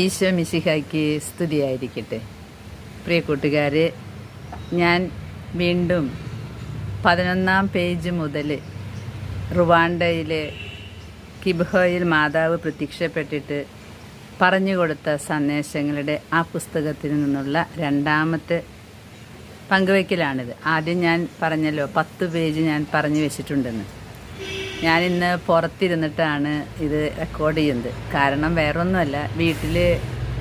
ഈശോ മിശിഹായ്ക്ക് സ്തുതിയായിരിക്കട്ടെ. പ്രിയ കൂട്ടുകാരെ, ഞാൻ വീണ്ടും 11-ാം പേജ് മുതൽ റുവാണ്ടയിലെ കിബ്ഹോയിൽ മാതാവ് പ്രത്യക്ഷപ്പെട്ടിട്ട് പറഞ്ഞു കൊടുത്ത സന്ദേശങ്ങളുടെ ആ പുസ്തകത്തിൽ നിന്നുള്ള രണ്ടാമത്തെ പങ്കുവയ്ക്കലാണിത്. ആദ്യം ഞാൻ പറഞ്ഞല്ലോ 10 പേജ് ഞാൻ പറഞ്ഞു വെച്ചിട്ടുണ്ടെന്ന്. ഞാനിന്ന് പുറത്തിരുന്നിട്ടാണ് ഇത് റെക്കോർഡ് ചെയ്യുന്നത്. കാരണം വേറൊന്നുമല്ല, വീട്ടിൽ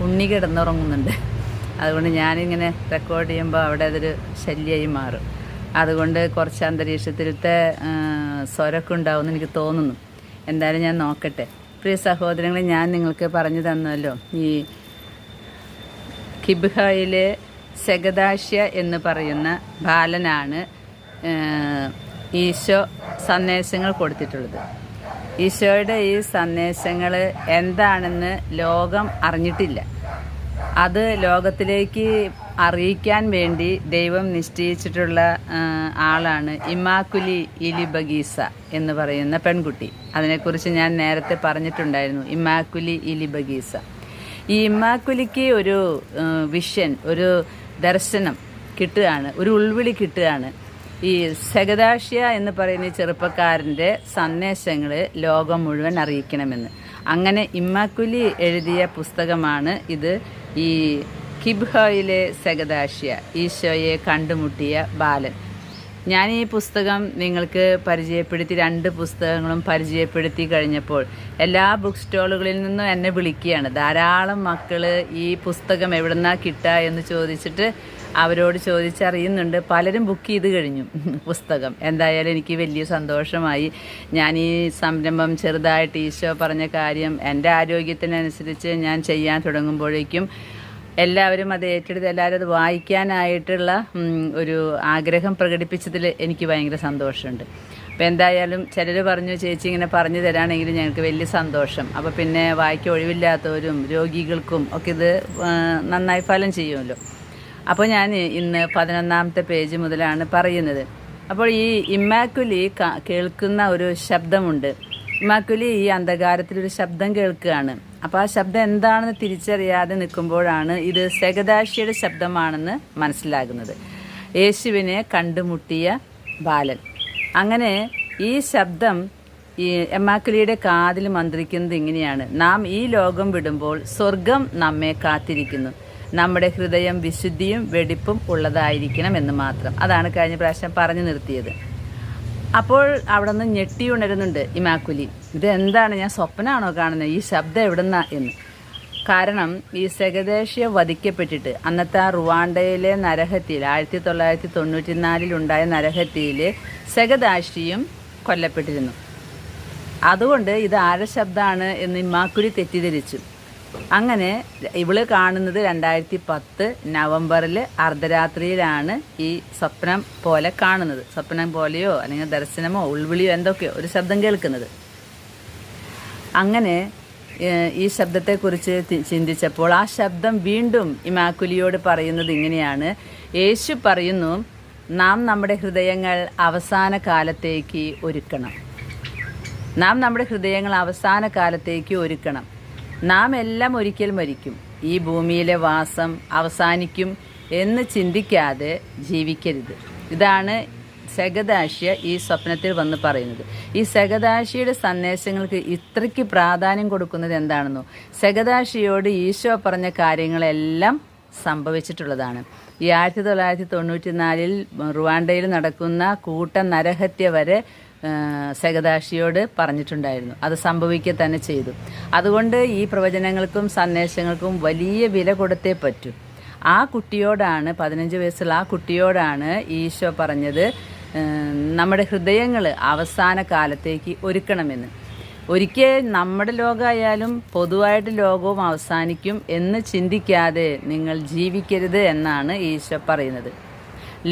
ഉണ്ണി കിടന്നുറങ്ങുന്നുണ്ട്. അതുകൊണ്ട് ഞാനിങ്ങനെ റെക്കോർഡ് ചെയ്യുമ്പോൾ അവിടെ അതൊരു ശല്യമായി മാറും. അതുകൊണ്ട് കുറച്ച് അന്തരീക്ഷത്തിലത്തെ സ്വരമൊക്കെ ഉണ്ടാവുമെന്ന് എനിക്ക് തോന്നുന്നു. എന്തായാലും ഞാൻ നോക്കട്ടെ. പ്രിയ സഹോദരങ്ങളെ, ഞാൻ നിങ്ങൾക്ക് പറഞ്ഞു തന്നല്ലോ, ഈ കിബ്ഹയിലെ സെഗദാഷ്യ എന്ന് പറയുന്ന ബാലനാണ് ഈശോ സന്ദേശങ്ങൾ കൊടുത്തിട്ടുള്ളത്. ഈശോയുടെ ഈ സന്ദേശങ്ങൾ എന്താണെന്ന് ലോകം അറിഞ്ഞിട്ടില്ല. അത് ലോകത്തിലേക്ക് അറിയിക്കാൻ വേണ്ടി ദൈവം നിശ്ചയിച്ചിട്ടുള്ള ആളാണ് ഇമ്മാക്കുലി ഇലിബഗീസ എന്ന് പറയുന്ന പെൺകുട്ടി. അതിനെക്കുറിച്ച് ഞാൻ നേരത്തെ പറഞ്ഞിട്ടുണ്ടായിരുന്നു. ഇമ്മാക്കുലി ഇലിബഗീസ. ഈ ഇമ്മാക്കുലിക്ക് ഒരു വിഷൻ, ഒരു ദർശനം കിട്ടുകയാണ്, ഒരു ഉൾവിളി കിട്ടുകയാണ്. ഈ സെഗദാഷ്യ എന്ന് പറയുന്ന ചെറുപ്പക്കാരൻ്റെ സന്ദേശങ്ങൾ ലോകം മുഴുവൻ അറിയിക്കണമെന്ന്. അങ്ങനെ ഇമ്മാക്കുലി എഴുതിയ പുസ്തകമാണ് ഇത്. ഈ കിബ്ഹയിലെ സെഗദാഷ്യ, ഈശോയെ കണ്ടുമുട്ടിയ ബാലൻ. ഞാൻ ഈ പുസ്തകം നിങ്ങൾക്ക് പരിചയപ്പെടുത്തി, 2 പുസ്തകങ്ങളും പരിചയപ്പെടുത്തി കഴിഞ്ഞപ്പോൾ എല്ലാ ബുക്ക് സ്റ്റോളുകളിൽ നിന്നും എന്നെ വിളിക്കുകയാണ്. ധാരാളം മക്കൾ ഈ പുസ്തകം എവിടുന്നാ കിട്ടുക എന്ന് ചോദിച്ചിട്ട് അവരോട് ചോദിച്ചറിയുന്നുണ്ട്. പലരും ബുക്ക് ചെയ്ത് കഴിഞ്ഞു പുസ്തകം. എന്തായാലും എനിക്ക് വലിയ സന്തോഷമായി. ഞാൻ ഈ സംരംഭം ചെറുതായിട്ട് ഈശോ പറഞ്ഞ കാര്യം എൻ്റെ ആരോഗ്യത്തിനനുസരിച്ച് ഞാൻ ചെയ്യാൻ തുടങ്ങുമ്പോഴേക്കും എല്ലാവരും അത് ഏറ്റെടുത്ത് എല്ലാവരും അത് വായിക്കാനായിട്ടുള്ള ഒരു ആഗ്രഹം പ്രകടിപ്പിച്ചതിൽ എനിക്ക് ഭയങ്കര സന്തോഷമുണ്ട്. അപ്പോൾ എന്തായാലും ചിലർ പറഞ്ഞു, ചേച്ചി ഇങ്ങനെ പറഞ്ഞു തരാണെങ്കിൽ ഞങ്ങൾക്ക് വലിയ സന്തോഷം. അപ്പോൾ പിന്നെ വായിക്കാൻ ഒഴിവില്ലാത്തവരും രോഗികൾക്കും ഒക്കെ ഇത് നന്നായി ഫലം ചെയ്യുമല്ലോ. അപ്പോൾ ഞാൻ ഇന്ന് 11-ാമത്തെ പേജ് മുതലാണ് പറയുന്നത്. അപ്പോൾ ഈ ഇമ്മാക്കുലി കേൾക്കുന്ന ഒരു ശബ്ദമുണ്ട്. ഇമ്മാക്കുലി ഈ അന്ധകാരത്തിലൊരു ശബ്ദം കേൾക്കുകയാണ്. അപ്പോൾ ആ ശബ്ദം എന്താണെന്ന് തിരിച്ചറിയാതെ നിൽക്കുമ്പോഴാണ് ഇത് സെഗദാഷ്യയുടെ ശബ്ദമാണെന്ന് മനസ്സിലാകുന്നത്. യേശുവിനെ കണ്ടുമുട്ടിയ ബാലൻ. അങ്ങനെ ഈ ശബ്ദം ഈ ഇമ്മാക്കുലിയുടെ കാതിൽ മന്ത്രിക്കുന്നത് ഇങ്ങനെയാണ്: നാം ഈ ലോകം വിടുമ്പോൾ സ്വർഗം നമ്മെ കാത്തിരിക്കുന്നു. നമ്മുടെ ഹൃദയം വിശുദ്ധിയും വെടിപ്പും ഉള്ളതായിരിക്കണം എന്ന് മാത്രം. അതാണ് കഴിഞ്ഞ പ്രാവശ്യം പറഞ്ഞു നിർത്തിയത്. അപ്പോൾ അവിടെ നിന്ന് ഞെട്ടി ഉണരുന്നുണ്ട് ഇമ്മാക്കുലി. ഇതെന്താണ്, ഞാൻ സ്വപ്നമാണോ കാണുന്നത്? ഈ ശബ്ദം എവിടുന്നാ എന്ന്. കാരണം ഈ സെഗദാഷ്യ വധിക്കപ്പെട്ടിട്ട് അന്നത്തെ ആ റുവാണ്ടയിലെ നരഹത്യയിൽ 1994 ഉണ്ടായ നരഹത്യയിൽ സെഗദാഷ്യയും കൊല്ലപ്പെട്ടിരുന്നു. അതുകൊണ്ട് ഇത് ആരുടെ ശബ്ദമാണ് എന്ന് ഇമ്മാക്കുലി തെറ്റിദ്ധരിച്ചു. അങ്ങനെ ഇവള് കാണുന്നത് 2010 നവംബറിൽ അർദ്ധരാത്രിയിലാണ് ഈ സ്വപ്നം പോലെ കാണുന്നത്. സ്വപ്നം പോലെയോ അല്ലെങ്കിൽ ദർശനമോ ഉൾവിളിയോ എന്തൊക്കെയോ ഒരു ശബ്ദം കേൾക്കുന്നത്. അങ്ങനെ ഈ ശബ്ദത്തെക്കുറിച്ച് ചിന്തിച്ചപ്പോൾ ആ ശബ്ദം വീണ്ടും ഇമ്മാക്കുലിയോട് പറയുന്നത് ഇങ്ങനെയാണ്: യേശു പറയുന്നു, നാം നമ്മുടെ ഹൃദയങ്ങൾ അവസാന കാലത്തേക്ക് ഒരുക്കണം. നാം നമ്മുടെ ഹൃദയങ്ങൾ അവസാന കാലത്തേക്ക് ഒരുക്കണം. നാം എല്ലാം ഒരിക്കൽ മരിക്കും. ഈ ഭൂമിയിലെ വാസം അവസാനിക്കും എന്ന് ചിന്തിക്കാതെ ജീവിക്കരുത്. ഇതാണ് സെഗദാഷ്യ ഈ സ്വപ്നത്തിൽ വന്ന് പറയുന്നത്. ഈ സെഗദാഷ്യയുടെ സന്ദേശങ്ങൾക്ക് ഇത്രയ്ക്ക് പ്രാധാന്യം കൊടുക്കുന്നത് എന്താണെന്നോ, സെഗദാഷ്യയോട് ഈശോ പറഞ്ഞ കാര്യങ്ങളെല്ലാം സംഭവിച്ചിട്ടുള്ളതാണ്. ഈ 1994 റുവാണ്ടയിൽ നടക്കുന്ന കൂട്ട നരഹത്യ വരെ സെഗദാഷ്യയോട് പറഞ്ഞിട്ടുണ്ടായിരുന്നു. അത് സംഭവിക്കുക തന്നെ ചെയ്തു. അതുകൊണ്ട് ഈ പ്രവചനങ്ങൾക്കും സന്ദേശങ്ങൾക്കും വലിയ വില കൊടുത്തേ പറ്റൂ. ആ കുട്ടിയോടാണ്, 15 വയസ്സുള്ള ആ കുട്ടിയോടാണ് ഈശോ പറഞ്ഞത് നമ്മുടെ ഹൃദയങ്ങൾ അവസാന കാലത്തേക്ക് ഒരുക്കണമെന്ന്. ഒരിക്കൽ നമ്മുടെ ലോകമായാലും പൊതുവായിട്ട് ലോകവും അവസാനിക്കും എന്ന് ചിന്തിക്കാതെ നിങ്ങൾ ജീവിക്കരുത് എന്നാണ് ഈശോ പറയുന്നത്.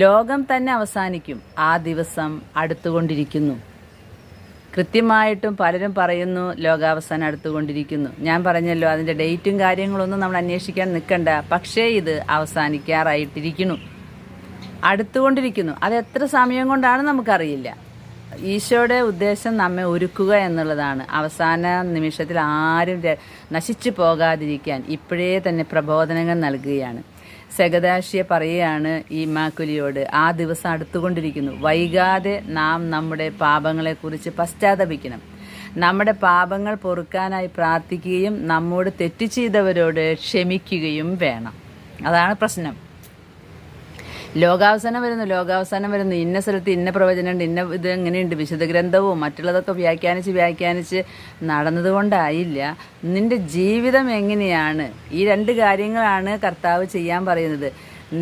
ലോകം തന്നെ അവസാനിക്കും. ആ ദിവസം അടുത്തുകൊണ്ടിരിക്കുന്നു. കൃത്യമായിട്ടും പലരും പറയുന്നു ലോകാവസാനം അടുത്തുകൊണ്ടിരിക്കുന്നു. ഞാൻ പറഞ്ഞല്ലോ, അതിൻ്റെ ഡേറ്റും കാര്യങ്ങളൊന്നും നമ്മൾ അന്വേഷിക്കാൻ നിൽക്കണ്ട. പക്ഷേ ഇത് അവസാനിക്കാറായിട്ടിരിക്കുന്നു, അടുത്തുകൊണ്ടിരിക്കുന്നു. അത് എത്ര സമയം കൊണ്ടാണ് നമുക്കറിയില്ല. ഈശോയുടെ ഉദ്ദേശം നമ്മെ ഒരുക്കുക എന്നുള്ളതാണ്. അവസാന നിമിഷത്തിൽ ആരും നശിച്ചു പോകാതിരിക്കാൻ ഇപ്പോഴേ തന്നെ പ്രബോധനങ്ങൾ നൽകുകയാണ്. സെഗദാശിയ പറയുകയാണ് ഈ ഇമ്മാക്കുലിയോട്, ആ ദിവസം അടുത്തുകൊണ്ടിരിക്കുന്നു, വൈകാതെ നാം നമ്മുടെ പാപങ്ങളെക്കുറിച്ച് പശ്ചാത്തപിക്കണം, നമ്മുടെ പാപങ്ങൾ പൊറുക്കാനായി പ്രാർത്ഥിക്കുകയും നമ്മോട് തെറ്റ് ചെയ്തവരോട് ക്ഷമിക്കുകയും വേണം. അതാണ് പ്രശ്നം. ലോകാവസാനം വരുന്നു, ഇന്ന സ്ഥലത്ത് ഇന്ന പ്രവചനമുണ്ട്, ഇന്ന ഇത് എങ്ങനെയുണ്ട്, വിശുദ്ധ ഗ്രന്ഥവും മറ്റുള്ളതൊക്കെ വ്യാഖ്യാനിച്ച് നടന്നതുകൊണ്ടായില്ല. നിന്റെ ജീവിതം എങ്ങനെയാണ്? ഈ 2 കാര്യങ്ങളാണ് കർത്താവ് ചെയ്യാൻ പറയുന്നത്.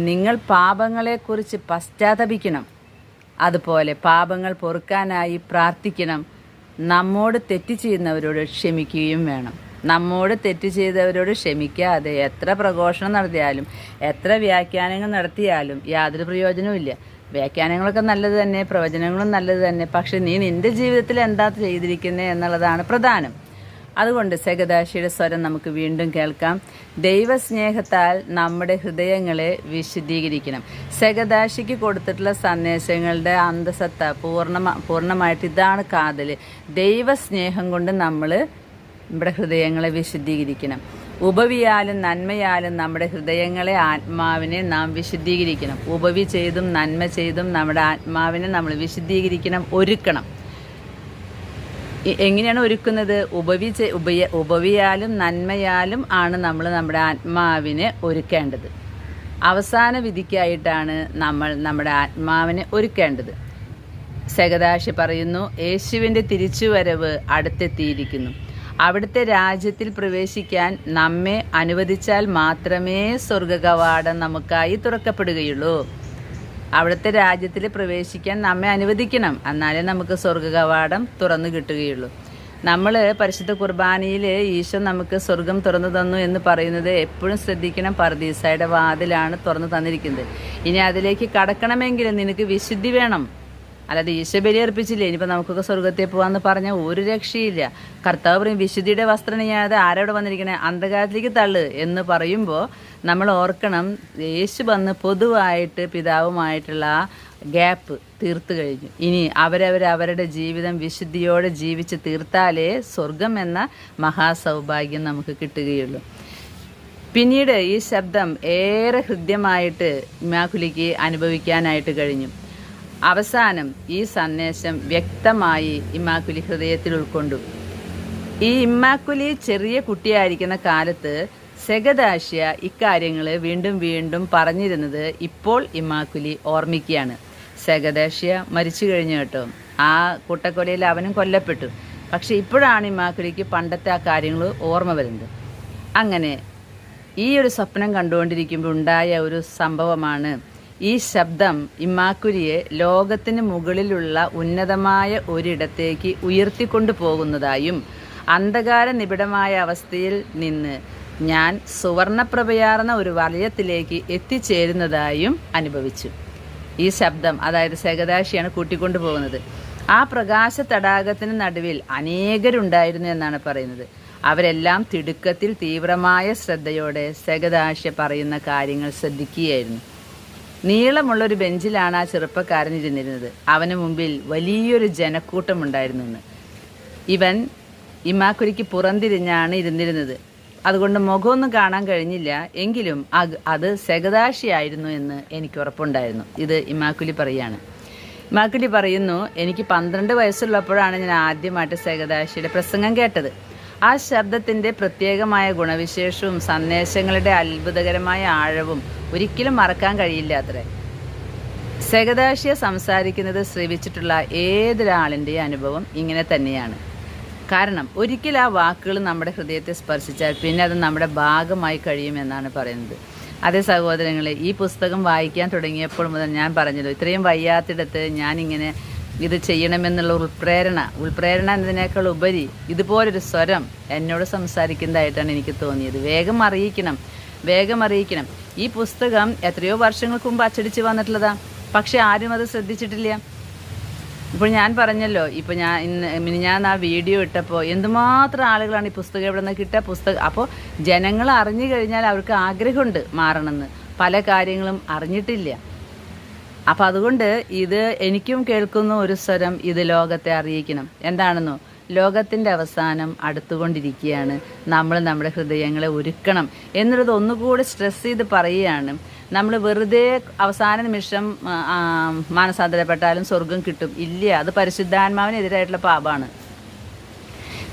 നിങ്ങൾ പാപങ്ങളെക്കുറിച്ച് പശ്ചാത്തപിക്കണം, അതുപോലെ പാപങ്ങൾ പൊറുക്കാനായി പ്രാർത്ഥിക്കണം, നമ്മോട് തെറ്റ് ചെയ്യുന്നവരോട് ക്ഷമിക്കുകയും വേണം. നമ്മോട് തെറ്റ് ചെയ്തവരോട് ക്ഷമിക്കാതെ എത്ര പ്രഘോഷണം നടത്തിയാലും എത്ര വ്യാഖ്യാനങ്ങൾ നടത്തിയാലും യാതൊരു പ്രയോജനവും. വ്യാഖ്യാനങ്ങളൊക്കെ നല്ലത് തന്നെ, പ്രവചനങ്ങളും നല്ലത് തന്നെ, പക്ഷെ നീ നിന്റെ ജീവിതത്തിൽ എന്താ ചെയ്തിരിക്കുന്നത് എന്നുള്ളതാണ് പ്രധാനം. അതുകൊണ്ട് സെഗദാശിയുടെ സ്വരം നമുക്ക് വീണ്ടും കേൾക്കാം. ദൈവസ്നേഹത്താൽ നമ്മുടെ ഹൃദയങ്ങളെ വിശുദ്ധീകരിക്കണം. സെഗദാശിക്ക് കൊടുത്തിട്ടുള്ള സന്ദേശങ്ങളുടെ അന്തസത്ത പൂർണ്ണമായിട്ട് ഇതാണ് കാതൽ. ദൈവസ്നേഹം കൊണ്ട് നമ്മൾ നമ്മുടെ ഹൃദയങ്ങളെ വിശുദ്ധീകരിക്കണം. ഉപവിയാലും നന്മയാലും നമ്മുടെ ഹൃദയങ്ങളെ, ആത്മാവിനെ നാം വിശുദ്ധീകരിക്കണം. ഉപവി ചെയ്തും നന്മ ചെയ്തും നമ്മുടെ ആത്മാവിനെ നമ്മൾ വിശുദ്ധീകരിക്കണം, ഒരുക്കണം. എങ്ങനെയാണ് ഒരുക്കുന്നത്? ഉപവിയാലും നന്മയാലും ആണ് നമ്മൾ നമ്മുടെ ആത്മാവിനെ ഒരുക്കേണ്ടത്. അവസാന വിധിക്കായിട്ടാണ് നമ്മൾ നമ്മുടെ ആത്മാവിനെ ഒരുക്കേണ്ടത്. സെഗദാശി പറയുന്നു, യേശുവിൻ്റെ തിരിച്ചുവരവ് അടുത്തെത്തിയിരിക്കുന്നു. അവിടുത്തെ രാജ്യത്തിൽ പ്രവേശിക്കാൻ നമ്മെ അനുവദിച്ചാൽ മാത്രമേ സ്വർഗകവാടം നമുക്കായി തുറക്കപ്പെടുകയുള്ളൂ. അവിടുത്തെ രാജ്യത്തിൽ പ്രവേശിക്കാൻ നമ്മെ അനുവദിക്കണം, എന്നാലേ നമുക്ക് സ്വർഗകവാടം തുറന്നു കിട്ടുകയുള്ളൂ. നമ്മൾ പരിശുദ്ധ കുർബാനയിൽ ഈശോ നമുക്ക് സ്വർഗം തുറന്നു തന്നു എന്ന് പറയുന്നത് എപ്പോഴും ശ്രദ്ധിക്കണം. പർദീസയുടെ വാതിലാണ് തുറന്നു തന്നിരിക്കുന്നത്. ഇനി അതിലേക്ക് കടക്കണമെങ്കിൽ നിനക്ക് വിശുദ്ധി വേണം. അല്ലാതെ ഈശോ ബലി അർപ്പിച്ചില്ലേ, ഇനിയിപ്പോൾ നമുക്കൊക്കെ സ്വർഗത്തിൽ പോകാമെന്ന് പറഞ്ഞാൽ ഒരു രക്ഷയില്ല. കർത്താവ് പറയും, വിശുദ്ധിയുടെ വസ്ത്രം ചെയ്യാതെ ആരവിടെ വന്നിരിക്കണേ, അന്ധകാരത്തിലേക്ക് തള്ളു എന്ന് പറയുമ്പോൾ നമ്മൾ ഓർക്കണം, യേശു വന്ന് പൊതുവായിട്ട് പിതാവുമായിട്ടുള്ള ആ ഗ്യാപ്പ് തീർത്തു കഴിഞ്ഞു. ഇനി അവരവരുടെ ജീവിതം വിശുദ്ധിയോടെ ജീവിച്ച് തീർത്താലേ സ്വർഗം എന്ന മഹാസൗഭാഗ്യം നമുക്ക് കിട്ടുകയുള്ളൂ. പിന്നീട് ഈ ശബ്ദം ഏറെ ഹൃദ്യമായിട്ട് ഇമ്മാക്കുലിക്ക് അനുഭവിക്കാനായിട്ട് കഴിഞ്ഞു. അവസാനം ഈ സന്ദേശം വ്യക്തമായി ഇമ്മാക്കുലി ഹൃദയത്തിൽ ഉൾക്കൊണ്ടു. ഈ ഇമ്മാക്കുലി ചെറിയ കുട്ടിയായിരിക്കുന്ന കാലത്ത് സെഗദാശിയ ഇക്കാര്യങ്ങൾ വീണ്ടും വീണ്ടും പറഞ്ഞിരുന്നത് ഇപ്പോൾ ഇമ്മാക്കുലി ഓർമ്മിക്കുകയാണ്. സെഗദാശിയ മരിച്ചു കഴിഞ്ഞു കേട്ടോ, ആ കൂട്ടക്കൊലയിൽ അവനും കൊല്ലപ്പെട്ടു. പക്ഷെ ഇപ്പോഴാണ് ഇമ്മാക്കുലിക്ക് പണ്ടത്തെ ആ കാര്യങ്ങൾ ഓർമ്മ വരുന്നത്. അങ്ങനെ ഈ ഒരു സ്വപ്നം കണ്ടുകൊണ്ടിരിക്കുമ്പോൾ ഉണ്ടായ ഒരു സംഭവമാണ് ഈ ശബ്ദം ഇമ്മാക്കുലിയെ ലോകത്തിന് മുകളിലുള്ള ഉന്നതമായ ഒരിടത്തേക്ക് ഉയർത്തിക്കൊണ്ടു പോകുന്നതായും അന്ധകാര നിബിഡമായ അവസ്ഥയിൽ നിന്ന് ഞാൻ സുവർണപ്രഭയാർന്ന ഒരു വലയത്തിലേക്ക് എത്തിച്ചേരുന്നതായും അനുഭവിച്ചു. ഈ ശബ്ദം, അതായത് സെഗദാശിയാണ് കൂട്ടിക്കൊണ്ടു പോകുന്നത്. ആ പ്രകാശ തടാകത്തിന് നടുവിൽ അനേകരുണ്ടായിരുന്നു എന്നാണ് പറയുന്നത്. അവരെല്ലാം തിടുക്കത്തിൽ തീവ്രമായ ശ്രദ്ധയോടെ സെഗദാശി പറയുന്ന കാര്യങ്ങൾ ശ്രദ്ധിക്കുകയായിരുന്നു. നീളമുള്ളൊരു ബെഞ്ചിലാണ് ആ ചെറുപ്പക്കാരൻ ഇരുന്നിരുന്നത്. അവന് മുമ്പിൽ വലിയൊരു ജനക്കൂട്ടമുണ്ടായിരുന്നു. ഇവൻ ഇമ്മാക്കുലിക്ക് പുറംതിരിഞ്ഞാണ് ഇരുന്നിരുന്നത്. അതുകൊണ്ട് മുഖമൊന്നും കാണാൻ കഴിഞ്ഞില്ല. എങ്കിലും അത് സെഗദാശിയായിരുന്നു എന്ന് എനിക്ക് ഉറപ്പുണ്ടായിരുന്നു. ഇത് ഇമ്മാക്കുലി പറയാണ്. ഇമ്മാക്കുലി പറയുന്നു, എനിക്ക് 12 വയസ്സുള്ളപ്പോഴാണ് ഞാൻ ആദ്യമായിട്ട് സെഗദാശിയുടെ പ്രസംഗം കേട്ടത്. ആ ശബ്ദത്തിൻ്റെ പ്രത്യേകമായ ഗുണവിശേഷവും സന്ദേശങ്ങളുടെ അത്ഭുതകരമായ ആഴവും ഒരിക്കലും മറക്കാൻ കഴിയില്ല അത്രേ. സെഗദാശിയ സംസാരിക്കുന്നത് ശ്രവിച്ചിട്ടുള്ള ഏതൊരാളിൻ്റെ അനുഭവം ഇങ്ങനെ തന്നെയാണ്. കാരണം ഒരിക്കൽ ആ വാക്കുകൾ നമ്മുടെ ഹൃദയത്തെ സ്പർശിച്ചാൽ പിന്നെ അത് നമ്മുടെ ഭാഗമായി കഴിയുമെന്നാണ് പറയുന്നത്. അതേ സഹോദരങ്ങളെ, ഈ പുസ്തകം വായിക്കാൻ തുടങ്ങിയപ്പോൾ മുതൽ ഞാൻ പറഞ്ഞല്ലോ, ഇത്രയും വയ്യാത്തിടത്ത് ഞാനിങ്ങനെ ഇത് ചെയ്യണമെന്നുള്ള ഉൾപ്രേരണ എന്നതിനേക്കാൾ ഉപരി ഇതുപോലൊരു സ്വരം എന്നോട് സംസാരിക്കുന്നതായിട്ടാണ് എനിക്ക് തോന്നിയത്. വേഗം അറിയിക്കണം. ഈ പുസ്തകം എത്രയോ വർഷങ്ങൾക്ക് മുമ്പ് അച്ചടിച്ച് വന്നിട്ടുള്ളതാ, പക്ഷെ ആരും അത് ശ്രദ്ധിച്ചിട്ടില്ല. ഇപ്പോൾ ഞാൻ പറഞ്ഞല്ലോ, ഇപ്പോൾ ഞാൻ ആ വീഡിയോ ഇട്ടപ്പോൾ എന്തുമാത്രം ആളുകളാണ് ഈ പുസ്തകം എവിടെ നിന്ന് കിട്ടുക പുസ്തകം. അപ്പോൾ ജനങ്ങൾ അറിഞ്ഞു കഴിഞ്ഞാൽ അവർക്ക് ആഗ്രഹമുണ്ട് മാറണമെന്ന്. പല കാര്യങ്ങളും അറിഞ്ഞിട്ടില്ല. അപ്പം അതുകൊണ്ട് ഇത് എനിക്കും കേൾക്കുന്ന ഒരു സ്വരം, ഇത് ലോകത്തെ അറിയിക്കണം. എന്താണെന്നോ, ലോകത്തിൻ്റെ അവസാനം അടുത്തുകൊണ്ടിരിക്കുകയാണ്, നമ്മൾ നമ്മുടെ ഹൃദയങ്ങളെ ഒരുക്കണം എന്നുള്ളത് ഒന്നുകൂടി സ്ട്രെസ് ചെയ്ത് പറയുകയാണ്. നമ്മൾ വെറുതെ അവസാന നിമിഷം മാനസാന്തരപ്പെട്ടാലും സ്വർഗം കിട്ടും ഇല്ല. അത് പരിശുദ്ധാത്മാവിനെതിരായിട്ടുള്ള പാപമാണ്.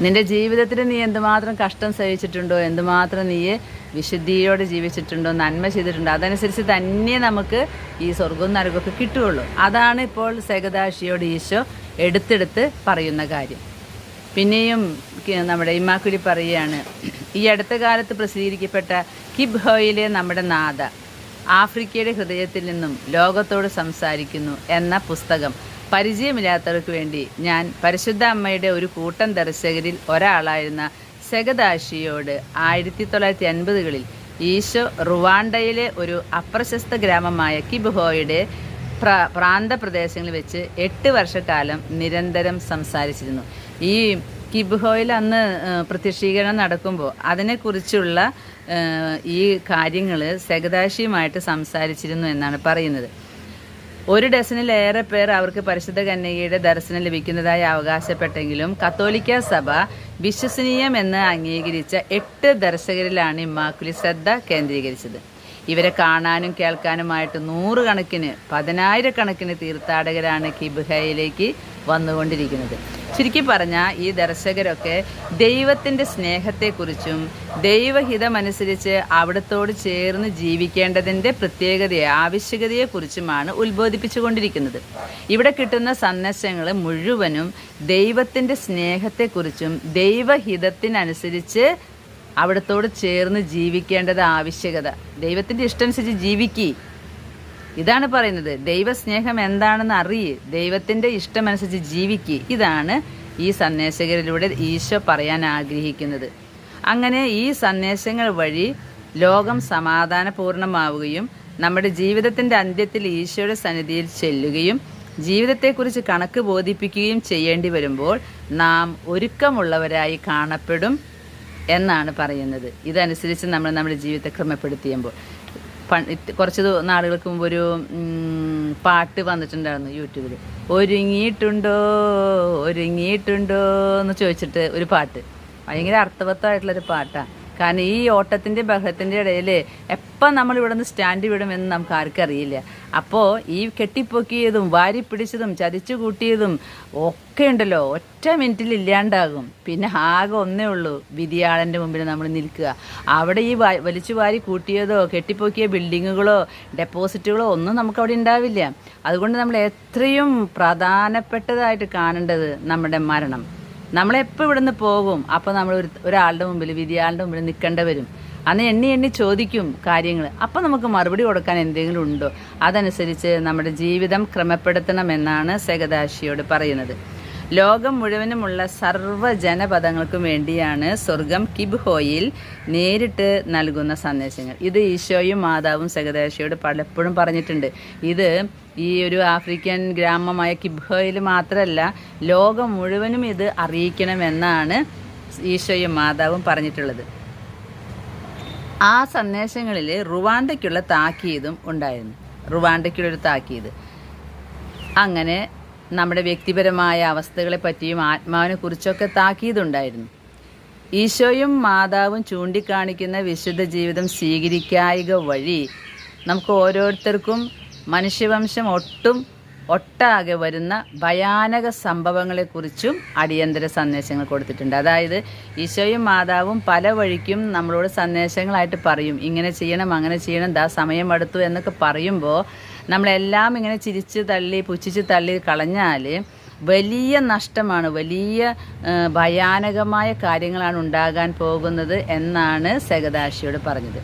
നിന്റെ ജീവിതത്തിൽ നീ എന്തുമാത്രം കഷ്ടം സഹിച്ചിട്ടുണ്ടോ, എന്തുമാത്രം നീ വിശുദ്ധിയോടെ ജീവിച്ചിട്ടുണ്ടോ, നന്മ ചെയ്തിട്ടുണ്ടോ, അതനുസരിച്ച് തന്നെ നമുക്ക് ഈ സ്വർഗവും നരകമൊക്കെ കിട്ടുകയുള്ളൂ. അതാണ് ഇപ്പോൾ സെഗദാശിയോട് ഈശോ എടുത്തെടുത്ത് പറയുന്ന കാര്യം. പിന്നെയും നമ്മുടെ ഇമ്മാക്കുലി പറയുകയാണ്, ഈ അടുത്ത കാലത്ത് പ്രസിദ്ധീകരിക്കപ്പെട്ട കിബ്ഹോയിലെ നമ്മുടെ നാഥ ആഫ്രിക്കയുടെ ഹൃദയത്തിൽ നിന്നും ലോകത്തോട് സംസാരിക്കുന്നു എന്ന പുസ്തകം പരിചയമില്ലാത്തവർക്ക് വേണ്ടി ഞാൻ പരിശുദ്ധ അമ്മയുടെ ഒരു കൂട്ടം ദർശകരിൽ ഒരാളായിരുന്ന സെഗദാശിയോട് 1980കളിൽ ഈശോ റുവാണ്ടയിലെ ഒരു അപ്രശസ്ത ഗ്രാമമായ കിബ്ഹോയുടെ പ്രാന്തപ്രദേശങ്ങളിൽ വെച്ച് 8 വർഷക്കാലം നിരന്തരം സംസാരിച്ചിരുന്നു. ഈ കിബ്ഹോയിൽ അന്ന് പ്രത്യക്ഷീകരണം നടക്കുമ്പോൾ അതിനെക്കുറിച്ചുള്ള ഈ കാര്യങ്ങൾ സെഗദാശിയുമായിട്ട് സംസാരിച്ചിരുന്നു എന്നാണ് പറയുന്നത്. 1 ഡസനിലേറെ പേർ അവർക്ക് പരിശുദ്ധ കന്യകയുടെ ദർശനം ലഭിക്കുന്നതായി അവകാശപ്പെട്ടെങ്കിലും കത്തോലിക്ക സഭ വിശ്വസനീയമെന്ന് അംഗീകരിച്ച 8 ദർശകരിലാണ് ഇമ്മാക്കുലി ശ്രദ്ധ കേന്ദ്രീകരിച്ചത്. ഇവരെ കാണാനും കേൾക്കാനുമായിട്ട് 100 കണക്കിന് 10,000 തീർത്ഥാടകരാണ് കിബ്ഹോയിലേക്ക് വന്നുകൊണ്ടിരിക്കുന്നത്. ചുരുക്കി പറഞ്ഞാൽ ഈ ദർശകരൊക്കെ ദൈവത്തിൻ്റെ സ്നേഹത്തെക്കുറിച്ചും ദൈവഹിതമനുസരിച്ച് അവിടത്തോട് ചേർന്ന് ജീവിക്കേണ്ടതിൻ്റെ പ്രത്യേകതയെ ആവശ്യകതയെക്കുറിച്ചുമാണ് ഉത്ബോധിപ്പിച്ചുകൊണ്ടിരിക്കുന്നത്. ഇവിടെ കിട്ടുന്ന സന്ദേശങ്ങൾ മുഴുവനും ദൈവത്തിൻ്റെ സ്നേഹത്തെക്കുറിച്ചും ദൈവഹിതത്തിനനുസരിച്ച് അവിടത്തോട് ചേർന്ന് ജീവിക്കേണ്ടത് ആവശ്യകത, ദൈവത്തിൻ്റെ ഇഷ്ടമനുസരിച്ച് ജീവിക്കുക, ഇതാണ് പറയുന്നത്. ദൈവസ്നേഹം എന്താണെന്ന് അറിയ്, ദൈവത്തിൻ്റെ ഇഷ്ടമനുസരിച്ച് ജീവിക്കുക. ഇതാണ് ഈ സന്ദേശകരിലൂടെ ഈശോ പറയാൻ ആഗ്രഹിക്കുന്നത്. അങ്ങനെ ഈ സന്ദേശങ്ങൾ വഴി ലോകം സമാധാനപൂർണ്ണമാവുകയും നമ്മുടെ ജീവിതത്തിൻ്റെ അന്ത്യത്തിൽ ഈശോയുടെ സന്നിധിയിൽ ചെല്ലുകയും ജീവിതത്തെക്കുറിച്ച് കണക്ക് ബോധിപ്പിക്കുകയും ചെയ്യേണ്ടി വരുമ്പോൾ നാം ഒരുക്കമുള്ളവരായി കാണപ്പെടും എന്നാണ് പറയുന്നത്. ഇതനുസരിച്ച് നമ്മൾ നമ്മുടെ ജീവിതത്തെ ക്രമപ്പെടുത്തിയുമ്പോൾ, കുറച്ച് നാളുകൾക്ക് മുമ്പ് ഒരു പാട്ട് വന്നിട്ടുണ്ടായിരുന്നു യൂട്യൂബിൽ, ഒരുങ്ങിയിട്ടുണ്ടോ ഒരുങ്ങിയിട്ടുണ്ടോ എന്ന് ചോദിച്ചിട്ട് ഒരു പാട്ട്. ഭയങ്കര അർത്ഥവത്തായിട്ടുള്ളൊരു പാട്ടാണ്. കാരണം ഈ ഓട്ടത്തിൻ്റെ ബഹളത്തിൻ്റെ ഇടയിൽ എപ്പം നമ്മൾ ഇവിടെ നിന്ന് സ്റ്റാൻഡ് വിടുമെന്ന് നമുക്ക് ആർക്കും അറിയില്ല. അപ്പോൾ ഈ കെട്ടിപ്പൊക്കിയതും വാരി പിടിച്ചതും ചതിച്ചു കൂട്ടിയതും ഒക്കെ ഉണ്ടല്ലോ, ഒറ്റ മിനിറ്റിൽ ഇല്ലാണ്ടാകും. പിന്നെ ആകെ ഒന്നേ ഉള്ളൂ, വിധിയാളൻ്റെ മുമ്പിൽ നമ്മൾ നിൽക്കുക. അവിടെ ഈ വലിച്ചു വാരി കൂട്ടിയതോ കെട്ടിപ്പൊക്കിയ ബിൽഡിങ്ങുകളോ ഡെപ്പോസിറ്റുകളോ ഒന്നും നമുക്കവിടെ ഉണ്ടാവില്ല. അതുകൊണ്ട് നമ്മൾ എത്രയും പ്രധാനപ്പെട്ടതായിട്ട് കാണേണ്ടത് നമ്മുടെ മരണം. നമ്മളെപ്പോൾ ഇവിടുന്ന് പോകും, അപ്പോൾ നമ്മൾ ഒരാളുടെ മുമ്പിൽ, വിധിയാളുടെ മുമ്പിൽ നിൽക്കേണ്ടി വരും. അന്ന് എണ്ണി എണ്ണി ചോദിക്കും കാര്യങ്ങൾ. അപ്പോൾ നമുക്ക് മറുപടി കൊടുക്കാൻ എന്തെങ്കിലും ഉണ്ടോ? അതനുസരിച്ച് നമ്മുടെ ജീവിതം ക്രമപ്പെടുത്തണമെന്നാണ് സെഗദാശിയോട് പറയുന്നത്. ലോകം മുഴുവനുമുള്ള സർവ്വജനപദങ്ങൾക്കും വേണ്ടിയാണ് സ്വർഗം കിബ്ഹോയിൽ നേരിട്ട് നൽകുന്ന സന്ദേശങ്ങൾ. ഇത് ഈശോയും മാതാവും സെഗദാശിയോട് പലപ്പോഴും പറഞ്ഞിട്ടുണ്ട്. ഇത് ഈ ഒരു ആഫ്രിക്കൻ ഗ്രാമമായ കിബ്ഹോയിൽ മാത്രമല്ല, ലോകം മുഴുവനും ഇത് അറിയിക്കണമെന്നാണ് ഈശോയും മാതാവും പറഞ്ഞിട്ടുള്ളത്. ആ സന്ദേശങ്ങളിൽ റുവാണ്ടയ്ക്കുള്ള താക്കീതും ഉണ്ടായിരുന്നു. റുവാണ്ടയ്ക്കുള്ളൊരു താക്കീത്. അങ്ങനെ നമ്മുടെ വ്യക്തിപരമായ അവസ്ഥകളെ പറ്റിയും ആത്മാവിനെ കുറിച്ചൊക്കെ താക്കീതുണ്ടായിരുന്നു. ഈശോയും മാതാവും ചൂണ്ടിക്കാണിക്കുന്ന വിശുദ്ധ ജീവിതം സ്വീകരിക്കായിക വഴി നമുക്ക് ഓരോരുത്തർക്കും മനുഷ്യവംശം ഒട്ടാകെ വരുന്ന ഭയാനക സംഭവങ്ങളെക്കുറിച്ചും അടിയന്തര സന്ദേശങ്ങൾ കൊടുത്തിട്ടുണ്ട്. അതായത് ഈശോയും മാതാവും പല വഴിക്കും നമ്മളോട് സന്ദേശങ്ങളായിട്ട് പറയും, ഇങ്ങനെ ചെയ്യണം, അങ്ങനെ ചെയ്യണം, ദാ സമയം അടുത്തു എന്നൊക്കെ പറയുമ്പോൾ നമ്മളെല്ലാം ഇങ്ങനെ ചിരിച്ച് തള്ളി പുച്ഛിച്ച് തള്ളി കളഞ്ഞാൽ വലിയ നഷ്ടമാണ്, വലിയ ഭയാനകമായ കാര്യങ്ങളാണ് ഉണ്ടാകാൻ പോകുന്നത് എന്നാണ് സെഗദാശിയോട് പറഞ്ഞത്.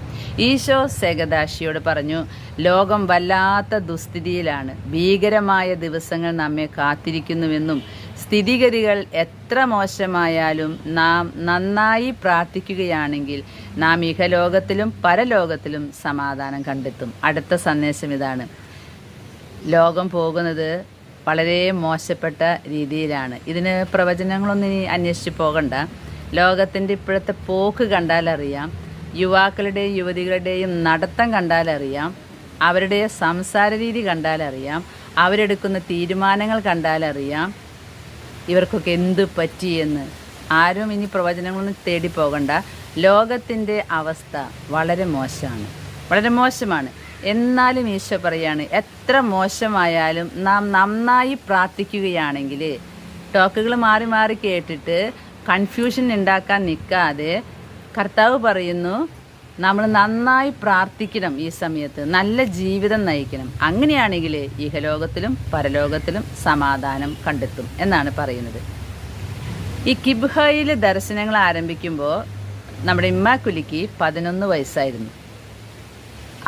ഈശോ സെഗദാശിയോട് പറഞ്ഞു, ലോകം വല്ലാത്ത ദുസ്ഥിതിയിലാണ്, ഭീകരമായ ദിവസങ്ങൾ നമ്മെ കാത്തിരിക്കുന്നുവെന്നും സ്ഥിതിഗതികൾ എത്ര മോശമായാലും നാം നന്നായി പ്രാർത്ഥിക്കുകയാണെങ്കിൽ നാം ഇഹലോകത്തിലും പരലോകത്തിലും സമാധാനം കണ്ടെത്തും. അടുത്ത സന്ദേശം ഇതാണ്. ലോകം പോകുന്നത് വളരെ മോശപ്പെട്ട രീതിയിലാണ്. ഇതിന് പ്രവചനങ്ങളൊന്നും ഇനി അന്വേഷിച്ച് പോകണ്ട. ലോകത്തിൻ്റെ ഇപ്പോഴത്തെ പോക്ക് കണ്ടാലറിയാം, യുവാക്കളുടെയും യുവതികളുടെയും നടത്തം കണ്ടാലറിയാം. അവരുടെ സംസാര രീതി കണ്ടാലറിയാം, അവരെടുക്കുന്ന തീരുമാനങ്ങൾ കണ്ടാലറിയാം ഇവർക്കൊക്കെ എന്ത് പറ്റിയെന്ന്. ആരും ഇനി പ്രവചനങ്ങളൊന്നും തേടി പോകണ്ട. ലോകത്തിൻ്റെ അവസ്ഥ വളരെ മോശമാണ്, വളരെ മോശമാണ്. എന്നാലും ഈശോ പറയാണ്, എത്ര മോശമായാലും നാം നന്നായി പ്രാർത്ഥിക്കുകയാണെങ്കിൽ, ടോക്കുകൾ മാറി മാറി കേട്ടിട്ട് കൺഫ്യൂഷൻ ഉണ്ടാക്കാൻ നിൽക്കാതെ കർത്താവ് പറയുന്നു, നമ്മൾ നന്നായി പ്രാർത്ഥിക്കണം. ഈ സമയത്ത് നല്ല ജീവിതം നയിക്കണം. അങ്ങനെയാണെങ്കിൽ ഇഹലോകത്തിലും പരലോകത്തിലും സമാധാനം കണ്ടെത്തും എന്നാണ് പറയുന്നത്. ഈ കിബ്ഹയിൽ ദർശനങ്ങൾ ആരംഭിക്കുമ്പോൾ നമ്മുടെ ഇമ്മാക്കുലിക്ക് 11 വയസ്സായിരുന്നു.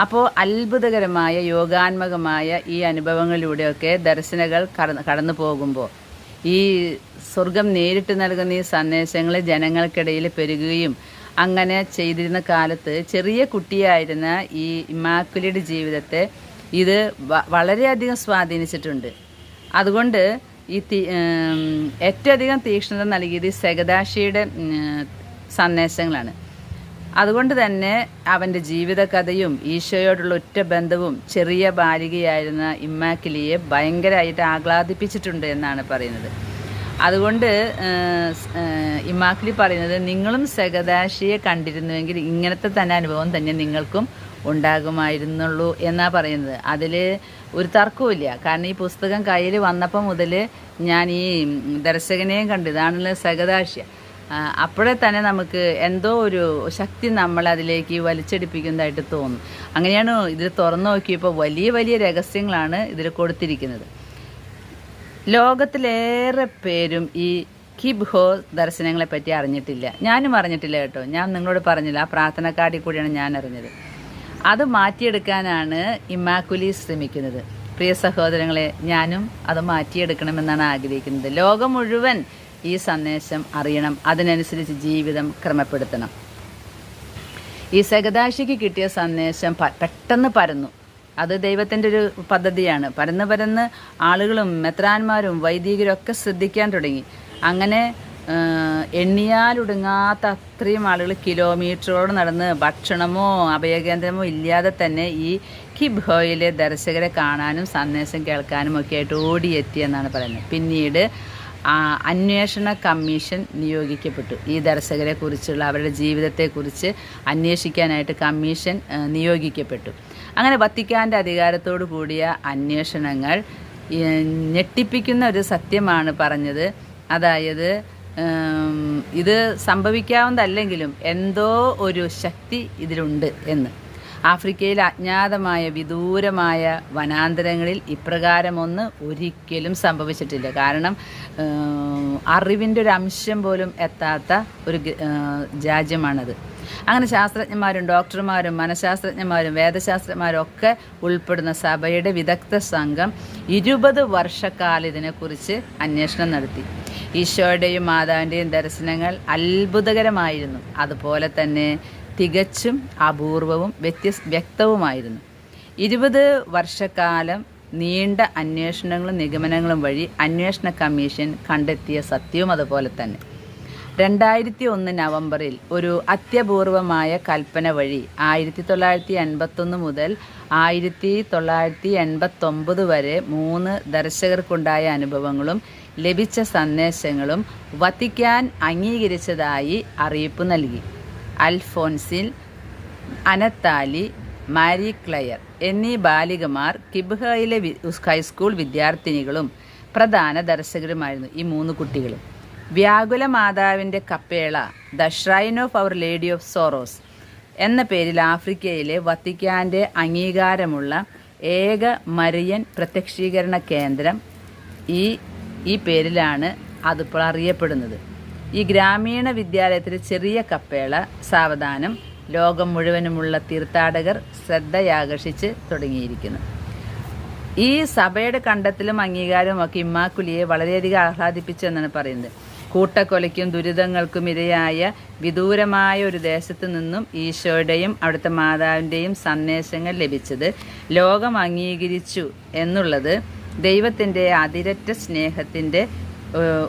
അപ്പോൾ അത്ഭുതകരമായ യോഗാത്മകമായ ഈ അനുഭവങ്ങളിലൂടെയൊക്കെ ദർശനങ്ങൾ കടന്നു പോകുമ്പോൾ ഈ സ്വർഗം നേരിട്ട് നൽകുന്ന ഈ സന്ദേശങ്ങൾ ജനങ്ങൾക്കിടയിൽ പെരുകുകയും അങ്ങനെ ചെയ്തിരുന്ന കാലത്ത് ചെറിയ കുട്ടിയായിരുന്ന ഈ ഇമ്മാക്കുലിയുടെ ജീവിതത്തെ ഇത് വളരെയധികം സ്വാധീനിച്ചിട്ടുണ്ട്. അതുകൊണ്ട് ഈ ഏറ്റവും അധികം തീക്ഷ്ണത നൽകിയത് ഈ സെഗദാഷിയുടെ സന്ദേശങ്ങളാണ്. അതുകൊണ്ട് തന്നെ അവൻ്റെ ജീവിതകഥയും ഈശോയോടുള്ള ഒറ്റ ബന്ധവും ചെറിയ ബാലികയായിരുന്ന ഇമ്മാക്കുലിയെ ഭയങ്കരമായിട്ട് ആഹ്ലാദിപ്പിച്ചിട്ടുണ്ട് എന്നാണ് പറയുന്നത്. അതുകൊണ്ട് ഇമ്മാക്കുലി പറയുന്നത്, നിങ്ങളും സെഗദാഷിയെ കണ്ടിരുന്നുവെങ്കിൽ ഇങ്ങനത്തെ തന്നെ അനുഭവം തന്നെ നിങ്ങൾക്കും ഉണ്ടാകുമായിരുന്നുള്ളൂ എന്നാണ് പറയുന്നത്. അതിൽ ഒരു തർക്കവുമില്ല. കാരണം ഈ പുസ്തകം കയ്യിൽ വന്നപ്പോൾ മുതൽ ഞാൻ ഈ ദർശകനെയും കണ്ടു, ഇതാണല്ലോ സെഗദാഷ്യ. അപ്പോഴേ തന്നെ നമുക്ക് എന്തോ ഒരു ശക്തി നമ്മളതിലേക്ക് വലിച്ചെടുപ്പിക്കുന്നതായിട്ട് തോന്നും. അങ്ങനെയാണ് ഇതിൽ തുറന്നു നോക്കിയപ്പോൾ വലിയ വലിയ രഹസ്യങ്ങളാണ് ഇതിൽ കൊടുത്തിരിക്കുന്നത്. ലോകത്തിലേറെ പേരും ഈ കിബ്ഹോ ദർശനങ്ങളെ പറ്റി അറിഞ്ഞിട്ടില്ല. ഞാനും അറിഞ്ഞിട്ടില്ല കേട്ടോ. ഞാൻ നിങ്ങളോട് പറഞ്ഞില്ല, ആ പ്രാർത്ഥന കാർഡിൽ കൂടിയാണ് ഞാൻ അറിഞ്ഞത്. അത് മാറ്റിയെടുക്കാനാണ് ഇമ്മാക്കുലി ശ്രമിക്കുന്നത്. പ്രിയ സഹോദരങ്ങളെ, ഞാനും അത് മാറ്റിയെടുക്കണമെന്നാണ് ആഗ്രഹിക്കുന്നത്. ലോകം മുഴുവൻ ഈ സന്ദേശം അറിയണം, അതിനനുസരിച്ച് ജീവിതം ക്രമപ്പെടുത്തണം. ഈ സെഗദാഷിക്ക് കിട്ടിയ സന്ദേശം പെട്ടെന്ന് പരന്നു. അത് ദൈവത്തിൻ്റെ ഒരു പദ്ധതിയാണ്. പരന്ന് ആളുകളും മെത്രാന്മാരും വൈദികരും ഒക്കെ ശ്രദ്ധിക്കാൻ തുടങ്ങി. അങ്ങനെ എണ്ണിയാലൊടുങ്ങാത്ത അത്രയും ആളുകൾ കിലോമീറ്ററോട് നടന്ന് ഭക്ഷണമോ അഭയകേന്ദ്രമോ ഇല്ലാതെ തന്നെ ഈ കിബ്ഹോയിലെ ദർശകരെ കാണാനും സന്ദേശം കേൾക്കാനും ഒക്കെ ആയിട്ട് ഓടിയെത്തിയെന്നാണ് പറയുന്നത്. പിന്നീട് അന്വേഷണ കമ്മീഷൻ നിയോഗിക്കപ്പെട്ടു. ഈ ദർശകരെ കുറിച്ചുള്ള അവരുടെ ജീവിതത്തെക്കുറിച്ച് അന്വേഷിക്കാനായിട്ട് കമ്മീഷൻ നിയോഗിക്കപ്പെട്ടു. അങ്ങനെ വത്തിക്കാൻ്റെ അധികാരത്തോടു കൂടിയ അന്വേഷണങ്ങൾ ഞെട്ടിപ്പിക്കുന്ന ഒരു സത്യമാണ് പറഞ്ഞത്. അതായത് ഇത് സംഭവിക്കാവുന്നതല്ലെങ്കിലും എന്തോ ഒരു ശക്തി ഇതിലുണ്ട് എന്ന്. ആഫ്രിക്കയിൽ അജ്ഞാതമായ വിദൂരമായ വനാന്തരങ്ങളിൽ ഇപ്രകാരമൊന്ന് ഒരിക്കലും സംഭവിച്ചിട്ടില്ല. കാരണം അറിവിൻ്റെ ഒരു അംശം പോലും എത്താത്ത ഒരു രാജ്യമാണത്. അങ്ങനെ ശാസ്ത്രജ്ഞന്മാരും ഡോക്ടർമാരും മനഃശാസ്ത്രജ്ഞന്മാരും വേദശാസ്ത്രജ്ഞന്മാരും ഒക്കെ ഉൾപ്പെടുന്ന സഭയുടെ വിദഗ്ധ സംഘം 20 വർഷക്കാലം ഇതിനെക്കുറിച്ച് അന്വേഷണം നടത്തി. ഈശോയുടെയും മാതാവിൻ്റെയും ദർശനങ്ങൾ അത്ഭുതകരമായിരുന്നു. അതുപോലെ തന്നെ തികച്ചും അപൂർവവും വ്യക്തവുമായിരുന്നു. 20 വർഷക്കാലം നീണ്ട അന്വേഷണങ്ങളും നിഗമനങ്ങളും വഴി അന്വേഷണ കമ്മീഷൻ കണ്ടെത്തിയ സത്യവും അതുപോലെ തന്നെ 2001 നവംബറിൽ ഒരു അത്യപൂർവമായ കൽപ്പന വഴി 1981 മുതൽ 1989 വരെ 3 ദർശകർക്കുണ്ടായ അനുഭവങ്ങളും ലഭിച്ച സന്ദേശങ്ങളും വത്തിക്കാൻ അംഗീകരിച്ചതായി അറിയിപ്പ് നൽകി. അൽഫോൻസിൽ, അനത്താലി, മാരി ക്ലയർ എന്നീ ബാലികമാർ കിബ്ഹയിലെ ഹൈസ്കൂൾ വിദ്യാർത്ഥിനികളും പ്രധാന ദർശകരുമായിരുന്നു. ഈ 3 കുട്ടികളും വ്യാകുല മാതാവിൻ്റെ കപ്പേള the shrine of our lady of sorrows എന്ന പേരിൽ ആഫ്രിക്കയിലെ വത്തിക്കാൻ്റെ അംഗീകാരമുള്ള ഏക മരിയൻ പ്രത്യക്ഷീകരണ കേന്ദ്രം ഈ പേരിലാണ് അതിപ്പോൾ അറിയപ്പെടുന്നത്. ഈ ഗ്രാമീണ വിദ്യാലയത്തിലെ ചെറിയ കപ്പേള സാവധാനം ലോകം മുഴുവനുമുള്ള തീർത്ഥാടകർ ശ്രദ്ധയാകർഷിച്ച് തുടങ്ങിയിരിക്കുന്നു. ഈ സഭയുടെ കണ്ടെത്തലും അംഗീകാരവും ഒക്കെ ഇമ്മാക്കുലിയെ വളരെയധികം ആഹ്ലാദിപ്പിച്ചു എന്നാണ് പറയുന്നത്. കൂട്ടക്കൊലയ്ക്കും ദുരിതങ്ങൾക്കും ഇരയായ വിദൂരമായ ഒരു ദേശത്തു നിന്നും ഈശോയുടെയും അവിടുത്തെ മാതാവിൻ്റെയും സന്ദേശങ്ങൾ ലഭിച്ചത് ലോകം അംഗീകരിച്ചു എന്നുള്ളത് ദൈവത്തിൻ്റെ അതിരറ്റ സ്നേഹത്തിൻ്റെ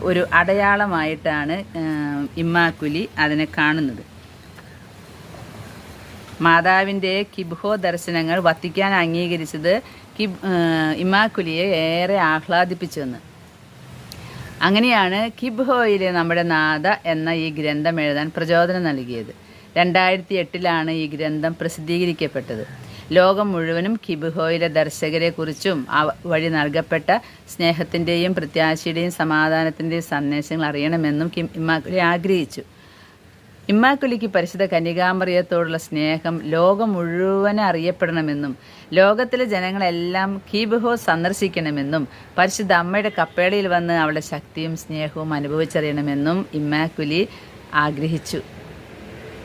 ഒരു അടയാളമായിട്ടാണ് ഇമ്മാക്കുലി അതിനെ കാണുന്നത്. മാതാവിൻ്റെ കിബ്ഹോ ദർശനങ്ങൾ വത്തിക്കാൻ അംഗീകരിച്ചത് ഇമ്മാക്കുലിയെ ഏറെ ആഹ്ലാദിപ്പിച്ചെന്ന്. അങ്ങനെയാണ് കിബ്ഹോയിലെ നമ്മുടെ നാഥ എന്ന ഈ ഗ്രന്ഥം എഴുതാൻ പ്രചോദനം നൽകിയത്. 2008 ഈ ഗ്രന്ഥം പ്രസിദ്ധീകരിക്കപ്പെട്ടത്. ലോകം മുഴുവനും കിബ്ഹോയിലെ ദർശകരെക്കുറിച്ചും വഴി നൽകപ്പെട്ട സ്നേഹത്തിൻ്റെയും പ്രത്യാശയുടെയും സമാധാനത്തിൻ്റെയും സന്ദേശങ്ങൾ അറിയണമെന്നും ഇമ്മാക്കുലി ആഗ്രഹിച്ചു. ഇമ്മാക്കുലിക്ക് പരിശുദ്ധ കന്യകാമറിയത്തോടുള്ള സ്നേഹം ലോകം മുഴുവൻ അറിയപ്പെടണമെന്നും ലോകത്തിലെ ജനങ്ങളെല്ലാം കിബ്ഹോ സന്ദർശിക്കണമെന്നും പരിശുദ്ധ അമ്മയുടെ കപ്പേളയിൽ വന്ന് അവളുടെ ശക്തിയും സ്നേഹവും അനുഭവിച്ചറിയണമെന്നും ഇമ്മാക്കുലി ആഗ്രഹിച്ചു.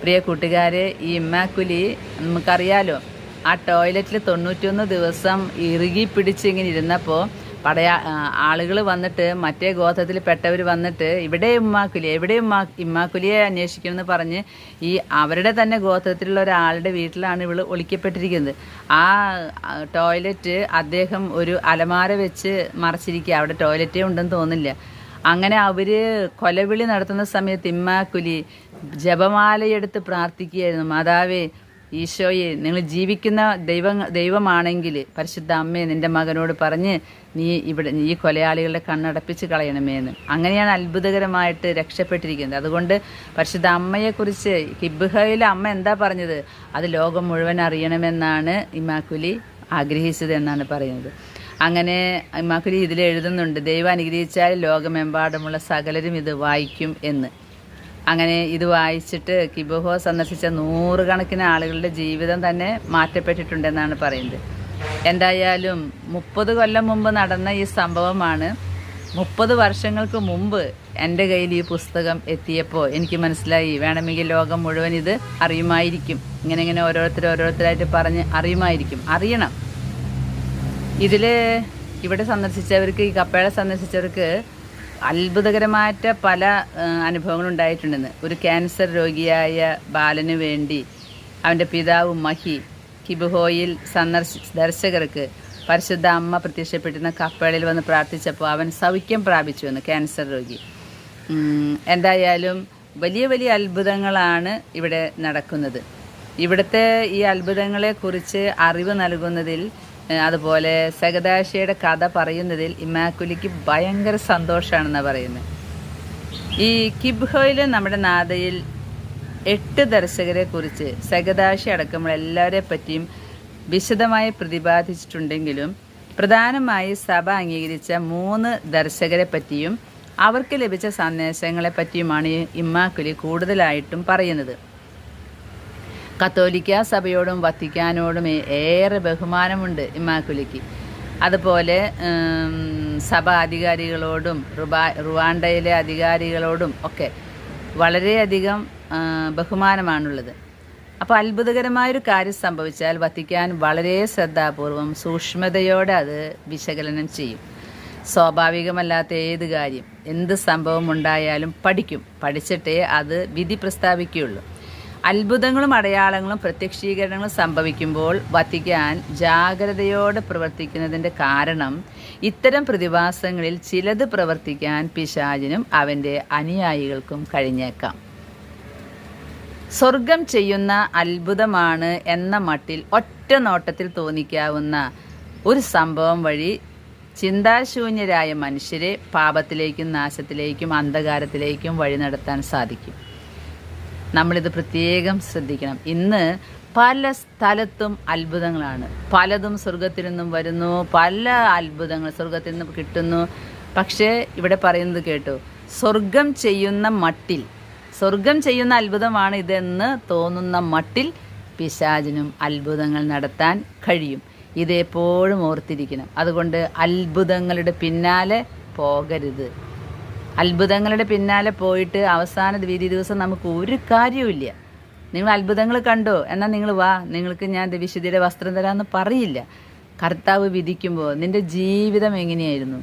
പ്രിയ കൂട്ടുകാരെ, ഈ ഇമ്മാക്കുലി നമുക്കറിയാലോ, ആ ടോയ്ലറ്റിൽ 91 ദിവസം ഇറുകി പിടിച്ച് ഇങ്ങനെ ഇരുന്നപ്പോൾ ആളുകൾ വന്നിട്ട്, മറ്റേ ഗോത്രത്തിൽ പെട്ടവർ വന്നിട്ട് എവിടെ ഇമ്മാക്കുലിയെ അന്വേഷിക്കണമെന്ന് പറഞ്ഞ് അവരുടെ തന്നെ ഗോത്രത്തിലുള്ള ഒരാളുടെ വീട്ടിലാണ് ഇവള് ഒളിക്കപ്പെട്ടിരിക്കുന്നത്. ആ ടോയ്ലറ്റ് അദ്ദേഹം ഒരു അലമാര വെച്ച് മറച്ചിരിക്കുക. അവിടെ ടോയ്ലറ്റേ ഉണ്ടെന്ന് തോന്നില്ല. അങ്ങനെ അവർ കൊലവിളി നടത്തുന്ന സമയത്ത് ഇമ്മാക്കുലി ജപമാലയെടുത്ത് പ്രാർത്ഥിക്കുകയായിരുന്നു. മാതാവേ, ഈശോയെ, നിങ്ങൾ ജീവിക്കുന്ന ദൈവമാണെങ്കിൽ പരിശുദ്ധ അമ്മയെ നിൻ്റെ മകനോട് പറഞ്ഞ് നീ ഈ കൊലയാളികളുടെ കണ്ണടപ്പിച്ച് കളയണമേന്ന്. അങ്ങനെയാണ് അത്ഭുതകരമായിട്ട് രക്ഷപ്പെട്ടിരിക്കുന്നത്. അതുകൊണ്ട് പരിശുദ്ധ അമ്മയെക്കുറിച്ച് കിബ്ഹോയിലെ അമ്മ എന്താ പറഞ്ഞത്, അത് ലോകം മുഴുവൻ അറിയണമെന്നാണ് ഇമ്മാക്കുലി ആഗ്രഹിച്ചത് എന്നാണ് പറയുന്നത്. അങ്ങനെ ഇമ്മാക്കുലി ഇതിൽ എഴുതുന്നുണ്ട്, ദൈവം അനുഗ്രഹിച്ചാൽ ലോകമെമ്പാടുമുള്ള സകലരും ഇത് വായിക്കും എന്ന്. അങ്ങനെ ഇത് വായിച്ചിട്ട് കിബ്ഹോ സന്ദർശിച്ച 100 കണക്കിന് ആളുകളുടെ ജീവിതം തന്നെ മാറ്റപ്പെട്ടിട്ടുണ്ടെന്നാണ് പറയുന്നത്. എന്തായാലും 30 കൊല്ലം മുമ്പ് നടന്ന ഈ സംഭവമാണ്. 30 വർഷങ്ങൾക്ക് മുമ്പ് എൻ്റെ കയ്യിൽ ഈ പുസ്തകം എത്തിയപ്പോൾ എനിക്ക് മനസ്സിലായി, വേണമെങ്കിൽ ലോകം മുഴുവൻ ഇത് അറിയുമായിരിക്കും. ഇങ്ങനെ ഓരോരുത്തരായിട്ട് പറഞ്ഞ് അറിയണം. ഇവിടെ സന്ദർശിച്ചവർക്ക്, ഈ കപ്പേള സന്ദർശിച്ചവർക്ക് അത്ഭുതകരമായിട്ട് പല അനുഭവങ്ങളുണ്ടായിട്ടുണ്ടെന്ന്. ഒരു ക്യാൻസർ രോഗിയായ ബാലന് വേണ്ടി അവൻ്റെ പിതാവ് മഹി കിബ്ഹോയിൽ ദർശകർക്ക് പരിശുദ്ധ അമ്മ പ്രത്യക്ഷപ്പെട്ടിരുന്ന കപ്പേളയിൽ വന്ന് പ്രാർത്ഥിച്ചപ്പോൾ അവൻ സൗഖ്യം പ്രാപിച്ചുവെന്ന്, ക്യാൻസർ രോഗി. എന്തായാലും വലിയ അത്ഭുതങ്ങളാണ് ഇവിടെ നടക്കുന്നത്. ഇവിടുത്തെ ഈ അത്ഭുതങ്ങളെക്കുറിച്ച് അറിവ് നൽകുന്നതിൽ, അതുപോലെ സഗദാശയുടെ കഥ പറയുന്നതിൽ ഇമ്മാക്കുലിക്ക് ഭയങ്കര സന്തോഷമാണെന്നാണ് പറയുന്നത്. ഈ കിബ്ഹോയിൽ നമ്മുടെ നാഥയിൽ 8 ദർശകരെ കുറിച്ച് സഗദാശി അടക്കമുള്ള എല്ലാവരെ പറ്റിയും വിശദമായി പ്രതിപാദിച്ചിട്ടുണ്ടെങ്കിലും പ്രധാനമായി സഭ അംഗീകരിച്ച 3 ദർശകരെ പറ്റിയും അവർക്ക് ലഭിച്ച സന്ദേശങ്ങളെ പറ്റിയുമാണ് ഇമ്മാക്കുലി കൂടുതലായിട്ടും പറയുന്നത്. കത്തോലിക്ക സഭയോടും വത്തിക്കാനോടും ഏറെ ബഹുമാനമുണ്ട് ഇമ്മാക്കുലിക്ക്. അതുപോലെ സഭാ അധികാരികളോടും റുവാണ്ടയിലെ അധികാരികളോടും ഒക്കെ വളരെയധികം ബഹുമാനമാണുള്ളത്. അപ്പോൾ അത്ഭുതകരമായൊരു കാര്യം സംഭവിച്ചാൽ വത്തിക്കാൻ വളരെ ശ്രദ്ധാപൂർവം സൂക്ഷ്മതയോടെ അത് വിശകലനം ചെയ്യും. സ്വാഭാവികമല്ലാത്ത ഏത് കാര്യം, എന്ത് സംഭവം ഉണ്ടായാലും പഠിച്ചിട്ടേ അത് വിധി പ്രസ്താവിക്കുകയുള്ളൂ. അത്ഭുതങ്ങളും അടയാളങ്ങളും പ്രത്യക്ഷീകരണങ്ങളും സംഭവിക്കുമ്പോൾ വത്തിക്കാൻ ജാഗ്രതയോടെ പ്രവർത്തിക്കുന്നതിൻ്റെ കാരണം ഇത്തരം പ്രതിഭാസങ്ങളിൽ ചിലത് പ്രവർത്തിക്കാൻ പിശാചിനും അവൻ്റെ അനുയായികൾക്കും കഴിഞ്ഞേക്കാം. സ്വർഗം ചെയ്യുന്ന അത്ഭുതമാണ് എന്ന മട്ടിൽ ഒറ്റ നോട്ടത്തിൽ തോന്നിക്കാവുന്ന ഒരു സംഭവം വഴി ചിന്താശൂന്യരായ മനുഷ്യരെ പാപത്തിലേക്കും നാശത്തിലേക്കും അന്ധകാരത്തിലേക്കും വഴി നടത്താൻ സാധിക്കും. നമ്മളിത് പ്രത്യേകം ശ്രദ്ധിക്കണം. ഇന്ന് പല സ്ഥലത്തും അത്ഭുതങ്ങളാണ്. പലതും സ്വർഗത്തിൽ നിന്നും വരുന്നു, പല അത്ഭുതങ്ങൾ സ്വർഗത്തിൽ നിന്നും കിട്ടുന്നു. പക്ഷേ ഇവിടെ പറയുന്നത് കേട്ടോ, സ്വർഗം ചെയ്യുന്ന അത്ഭുതമാണ് ഇതെന്ന് തോന്നുന്ന മട്ടിൽ പിശാചിനും അത്ഭുതങ്ങൾ നടത്താൻ കഴിയും. ഇതെപ്പോഴും ഓർത്തിരിക്കണം. അതുകൊണ്ട് അത്ഭുതങ്ങളുടെ പിന്നാലെ പോകരുത്. അത്ഭുതങ്ങളുടെ പിന്നാലെ പോയിട്ട് അവസാന വിധി ദിവസം നമുക്ക് ഒരു കാര്യവുമില്ല. നിങ്ങൾ അത്ഭുതങ്ങൾ കണ്ടോ, എന്നാൽ നിങ്ങൾ വാ, നിങ്ങൾക്ക് ഞാൻ വിശുദ്ധിയുടെ വസ്ത്രം തരാമെന്ന് പറയില്ല. കർത്താവ് വിധിക്കുമ്പോൾ നിൻ്റെ ജീവിതം എങ്ങനെയായിരുന്നു,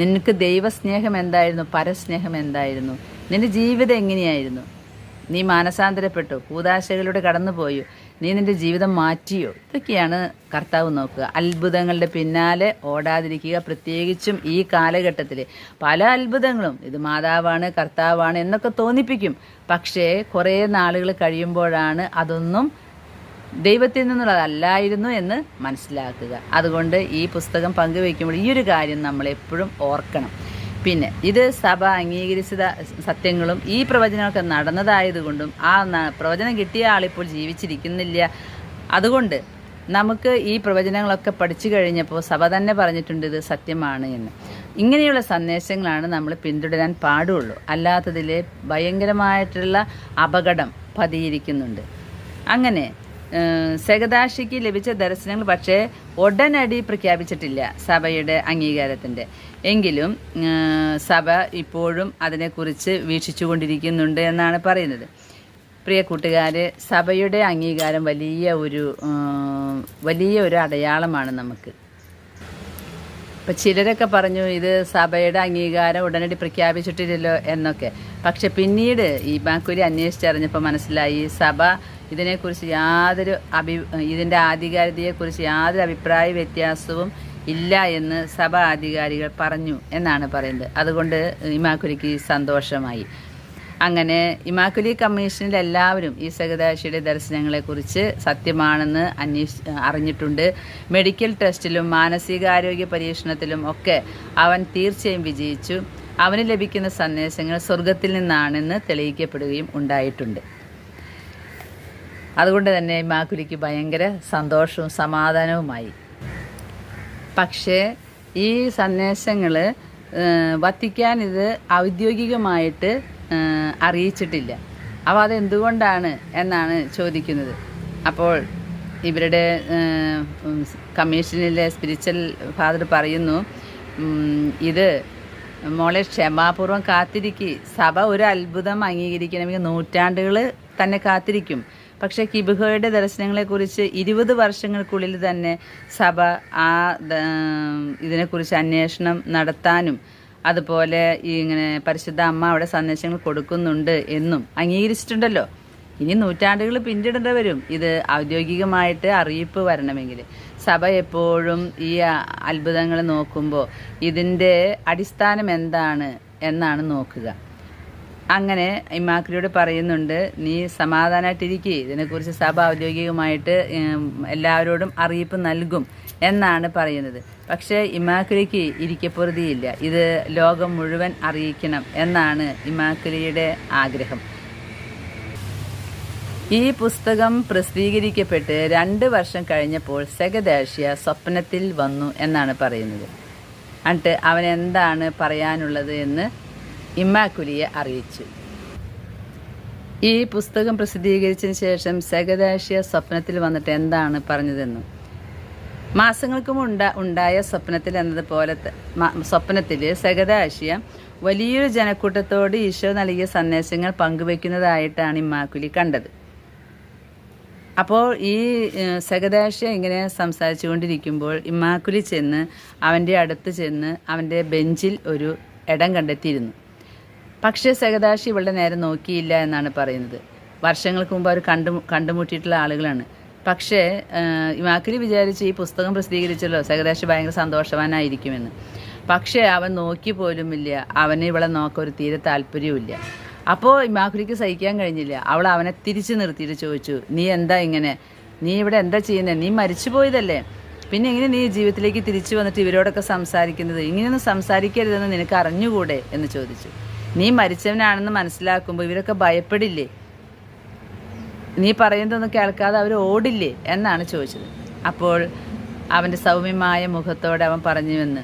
നിനക്ക് ദൈവസ്നേഹം എന്തായിരുന്നു, പരസ്നേഹം എന്തായിരുന്നു, നിൻ്റെ ജീവിതം എങ്ങനെയായിരുന്നു, നീ മാനസാന്തരപ്പെട്ടോ, കൂദാശകളിലൂടെ കടന്നുപോയോ, നീ നിൻ്റെ ജീവിതം മാറ്റിയോ? ഇതൊക്കെയാണ് കർത്താവ് നോക്കുക. അത്ഭുതങ്ങളുടെ പിന്നാലെ ഓടാതിരിക്കുക. പ്രത്യേകിച്ചും ഈ കാലഘട്ടത്തിൽ പല അത്ഭുതങ്ങളും ഇത് മാതാവാണ്, കർത്താവാണ് എന്നൊക്കെ തോന്നിപ്പിക്കും. പക്ഷേ കുറേ നാളുകൾ കഴിയുമ്പോഴാണ് അതൊന്നും ദൈവത്തിൽ നിന്നുള്ളതല്ലായിരുന്നു എന്ന് മനസ്സിലാക്കുക. അതുകൊണ്ട് ഈ പുസ്തകം പങ്കുവയ്ക്കുമ്പോൾ ഈ ഒരു കാര്യം നമ്മൾ എപ്പോഴും ഓർക്കണം. പിന്നെ ഇത് സഭ അംഗീകരിച്ച സത്യങ്ങളും ഈ പ്രവചനമൊക്കെ നടന്നതായതുകൊണ്ടും ആ പ്രവചനം കിട്ടിയ ആളിപ്പോൾ ജീവിച്ചിരിക്കുന്നില്ല. അതുകൊണ്ട് നമുക്ക് ഈ പ്രവചനങ്ങളൊക്കെ പഠിച്ചു കഴിഞ്ഞപ്പോൾ സഭ തന്നെ പറഞ്ഞിട്ടുണ്ട് ഇത് സത്യമാണ് എന്ന്. ഇങ്ങനെയുള്ള സന്ദേശങ്ങളാണ് നമ്മൾ പിന്തുടരാൻ പാടുള്ളൂ. അല്ലാത്തതിൽ ഭയങ്കരമായിട്ടുള്ള അപകടം പതിയിരിക്കുന്നുണ്ട്. അങ്ങനെ സെഗദാഷിക്ക് ലഭിച്ച ദർശനങ്ങൾ പക്ഷേ ഉടനടി പ്രഖ്യാപിച്ചിട്ടില്ല സഭയുടെ അംഗീകാരത്തിൻ്റെ. എങ്കിലും സഭ ഇപ്പോഴും അതിനെക്കുറിച്ച് വീക്ഷിച്ചുകൊണ്ടിരിക്കുന്നുണ്ട് എന്നാണ് പറയുന്നത്. പ്രിയ കൂട്ടുകാരെ, സഭയുടെ അംഗീകാരം വലിയ ഒരു അടയാളമാണ് നമുക്ക്. ഇപ്പം ചിലരൊക്കെ പറഞ്ഞു ഇത് സഭയുടെ അംഗീകാരം ഉടനടി പ്രഖ്യാപിച്ചിട്ടില്ലല്ലോ എന്നൊക്കെ. പക്ഷെ പിന്നീട് ഈ ഇമ്മാക്കുലി അന്വേഷിച്ചറിഞ്ഞപ്പോൾ മനസ്സിലായി സഭ ഇതിനെക്കുറിച്ച് ഇതിൻ്റെ ആധികാരികതയെക്കുറിച്ച് യാതൊരു അഭിപ്രായ വ്യത്യാസവും ഇല്ല എന്ന് സഭ അധികാരികൾ പറഞ്ഞു എന്നാണ് പറയുന്നത്. അതുകൊണ്ട് ഇമ്മാക്കുലിക്ക് സന്തോഷമായി. അങ്ങനെ ഇമ്മാക്കുലി കമ്മീഷനിൽ എല്ലാവരും ഈ സെഗദാഷിയുടെ ദർശനങ്ങളെക്കുറിച്ച് സത്യമാണെന്ന് അറിഞ്ഞിട്ടുണ്ട്. മെഡിക്കൽ ടെസ്റ്റിലും മാനസികാരോഗ്യ പരീക്ഷണത്തിലും ഒക്കെ അവൻ തീർച്ചയായും വിജയിച്ചു. അവന് ലഭിക്കുന്ന സന്ദേശങ്ങൾ സ്വർഗത്തിൽ നിന്നാണെന്ന് തെളിയിക്കപ്പെടുകയും ഉണ്ടായിട്ടുണ്ട്. അതുകൊണ്ട് തന്നെ ഇമ്മാക്കുലിക്ക് ഭയങ്കര സന്തോഷവും സമാധാനവുമായി. പക്ഷേ ഈ സന്ദേശങ്ങൾ വത്തിക്കാൻ ഇത് ഔദ്യോഗികമായിട്ട് അറിയിച്ചിട്ടില്ല. അപ്പോൾ അതെന്തുകൊണ്ടാണ് എന്നാണ് ചോദിക്കുന്നത്. അപ്പോൾ ഇവരുടെ കമ്മീഷനിലെ സ്പിരിച്വൽ ഫാദർ പറയുന്നു, ഇത് മോളെ ക്ഷമാപൂർവം കാത്തിരിക്കുക. സഭ ഒരു അത്ഭുതം അംഗീകരിക്കണമെങ്കിൽ നൂറ്റാണ്ടുകൾ തന്നെ കാത്തിരിക്കും. പക്ഷേ കിബുഹയുടെ ദർശനങ്ങളെക്കുറിച്ച് 20 വർഷങ്ങൾക്കുള്ളിൽ തന്നെ സഭ ഇതിനെക്കുറിച്ച് അന്വേഷണം നടത്താനും അതുപോലെ ഇങ്ങനെ പരിശുദ്ധ അമ്മ അവിടെ സന്ദേശങ്ങൾ കൊടുക്കുന്നുണ്ട് എന്നും അംഗീകരിച്ചിട്ടുണ്ടല്ലോ. ഇനി നൂറ്റാണ്ടുകൾ പിന്നിടേണ്ടി വരും ഇത് ഔദ്യോഗികമായിട്ട് അറിയിപ്പ് വരണമെങ്കിൽ. സഭ എപ്പോഴും ഈ അത്ഭുതങ്ങൾ നോക്കുമ്പോൾ ഇതിൻ്റെ അടിസ്ഥാനം എന്താണ് എന്നാണ് നോക്കുക. അങ്ങനെ ഇമ്മാക്കുലിയോട് പറയുന്നുണ്ട്, നീ സമാധാനമായിട്ടിരിക്കുക, ഇതിനെക്കുറിച്ച് സഭ ഔദ്യോഗികമായിട്ട് എല്ലാവരോടും അറിയിപ്പ് നൽകും എന്നാണ് പറയുന്നത്. പക്ഷേ ഇമ്മാക്കുലിക്ക് ഇരിക്കപ്പൊറുതിയില്ല. ഇത് ലോകം മുഴുവൻ അറിയിക്കണം എന്നാണ് ഇമ്മാക്കുലിയുടെ ആഗ്രഹം. ഈ പുസ്തകം പ്രസിദ്ധീകരിക്കപ്പെട്ട് 2 വർഷം കഴിഞ്ഞപ്പോൾ സെഗദാഷ്യ സ്വപ്നത്തിൽ വന്നു എന്നാണ് പറയുന്നത്. എന്നിട്ട് അവൻ എന്താണ് പറയാനുള്ളത് എന്ന് ഇമ്മാക്കുലിയെ അറിയിച്ചു. ഈ പുസ്തകം പ്രസിദ്ധീകരിച്ചതിന് ശേഷം സെഗദാഷ്യ സ്വപ്നത്തിൽ വന്നിട്ട് എന്താണ് പറഞ്ഞതെന്നും, മാസങ്ങൾക്ക് ഉണ്ടായ സ്വപ്നത്തിൽ എന്നതുപോലെ സ്വപ്നത്തിൽ സെഗദാഷ്യ വലിയൊരു ജനക്കൂട്ടത്തോട് ഈശോ നൽകിയ സന്ദേശങ്ങൾ പങ്കുവെക്കുന്നതായിട്ടാണ് ഇമ്മാക്കുലി കണ്ടത്. അപ്പോൾ ഈ സെഗദാഷ്യ ഇങ്ങനെ സംസാരിച്ചു കൊണ്ടിരിക്കുമ്പോൾ ഇമ്മാക്കുലി ചെന്ന് അവൻ്റെ അടുത്ത് ചെന്ന് അവൻ്റെ ബെഞ്ചിൽ ഒരു ഇടം കണ്ടെത്തിയിരുന്നു. പക്ഷേ സെഗദാഷ്യ ഇവളുടെ നേരെ നോക്കിയില്ല എന്നാണ് പറയുന്നത്. വർഷങ്ങൾക്ക് മുമ്പ് അവർ കണ്ടുമുട്ടിയിട്ടുള്ള ആളുകളാണ്. പക്ഷേ ഇമ്മാക്കുലി വിചാരിച്ച് ഈ പുസ്തകം പ്രസിദ്ധീകരിച്ചല്ലോ, സെഗദാഷ്യ ഭയങ്കര സന്തോഷവാനായിരിക്കുമെന്ന്. പക്ഷേ അവൻ നോക്കി പോലുമില്ല. അവന് ഇവളെ നോക്കാൻ ഒരു തീരെ താല്പര്യവുമില്ല. അപ്പോൾ ഇമ്മാക്കുലിക്ക് സഹിക്കാൻ കഴിഞ്ഞില്ല. അവൾ അവനെ തിരിച്ചു നിർത്തിയിട്ട് ചോദിച്ചു, നീ എന്താ ഇങ്ങനെ, നീ ഇവിടെ എന്താ ചെയ്യുന്നത്, നീ മരിച്ചു പോയതല്ലേ, പിന്നെ എങ്ങനെ നീ ജീവിതത്തിലേക്ക് തിരിച്ചു വന്നിട്ട് ഇവരോടൊക്കെ സംസാരിക്കുന്നത്, ഇങ്ങനെയൊന്നും സംസാരിക്കരുതെന്ന് നിനക്ക് അറിഞ്ഞുകൂടെ എന്ന് ചോദിച്ചു. നീ മരിച്ചവനാണെന്ന് മനസ്സിലാക്കുമ്പോൾ ഇവരൊക്കെ ഭയപ്പെടില്ലേ, നീ പറയുന്നതൊന്നും കേൾക്കാതെ അവർ ഓടില്ലേ എന്നാണ് ചോദിച്ചത്. അപ്പോൾ അവൻ്റെ സൗമ്യമായ മുഖത്തോടെ അവൻ പറഞ്ഞുവെന്ന്,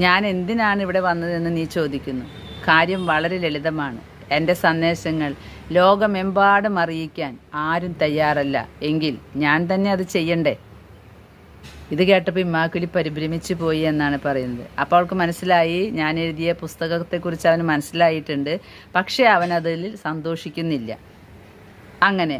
ഞാൻ എന്തിനാണ് ഇവിടെ വന്നതെന്ന് നീ ചോദിക്കുന്നു. കാര്യം വളരെ ലളിതമാണ്. എൻ്റെ സന്ദേശങ്ങൾ ലോകമെമ്പാടും അറിയിക്കാൻ ആരും തയ്യാറല്ല എങ്കിൽ ഞാൻ തന്നെ അത് ചെയ്യണ്ടേ. ഇത് കേട്ടപ്പോൾ ഇമ്മാക്കുലി പരിഭ്രമിച്ചു പോയി എന്നാണ് പറയുന്നത്. അപ്പോൾ അവൾക്ക് മനസ്സിലായി, ഞാൻ എഴുതിയ പുസ്തകത്തെക്കുറിച്ച് അവന് മനസ്സിലായിട്ടുണ്ട്. പക്ഷേ അവൻ അതിൽ സന്തോഷിക്കുന്നില്ല. അങ്ങനെ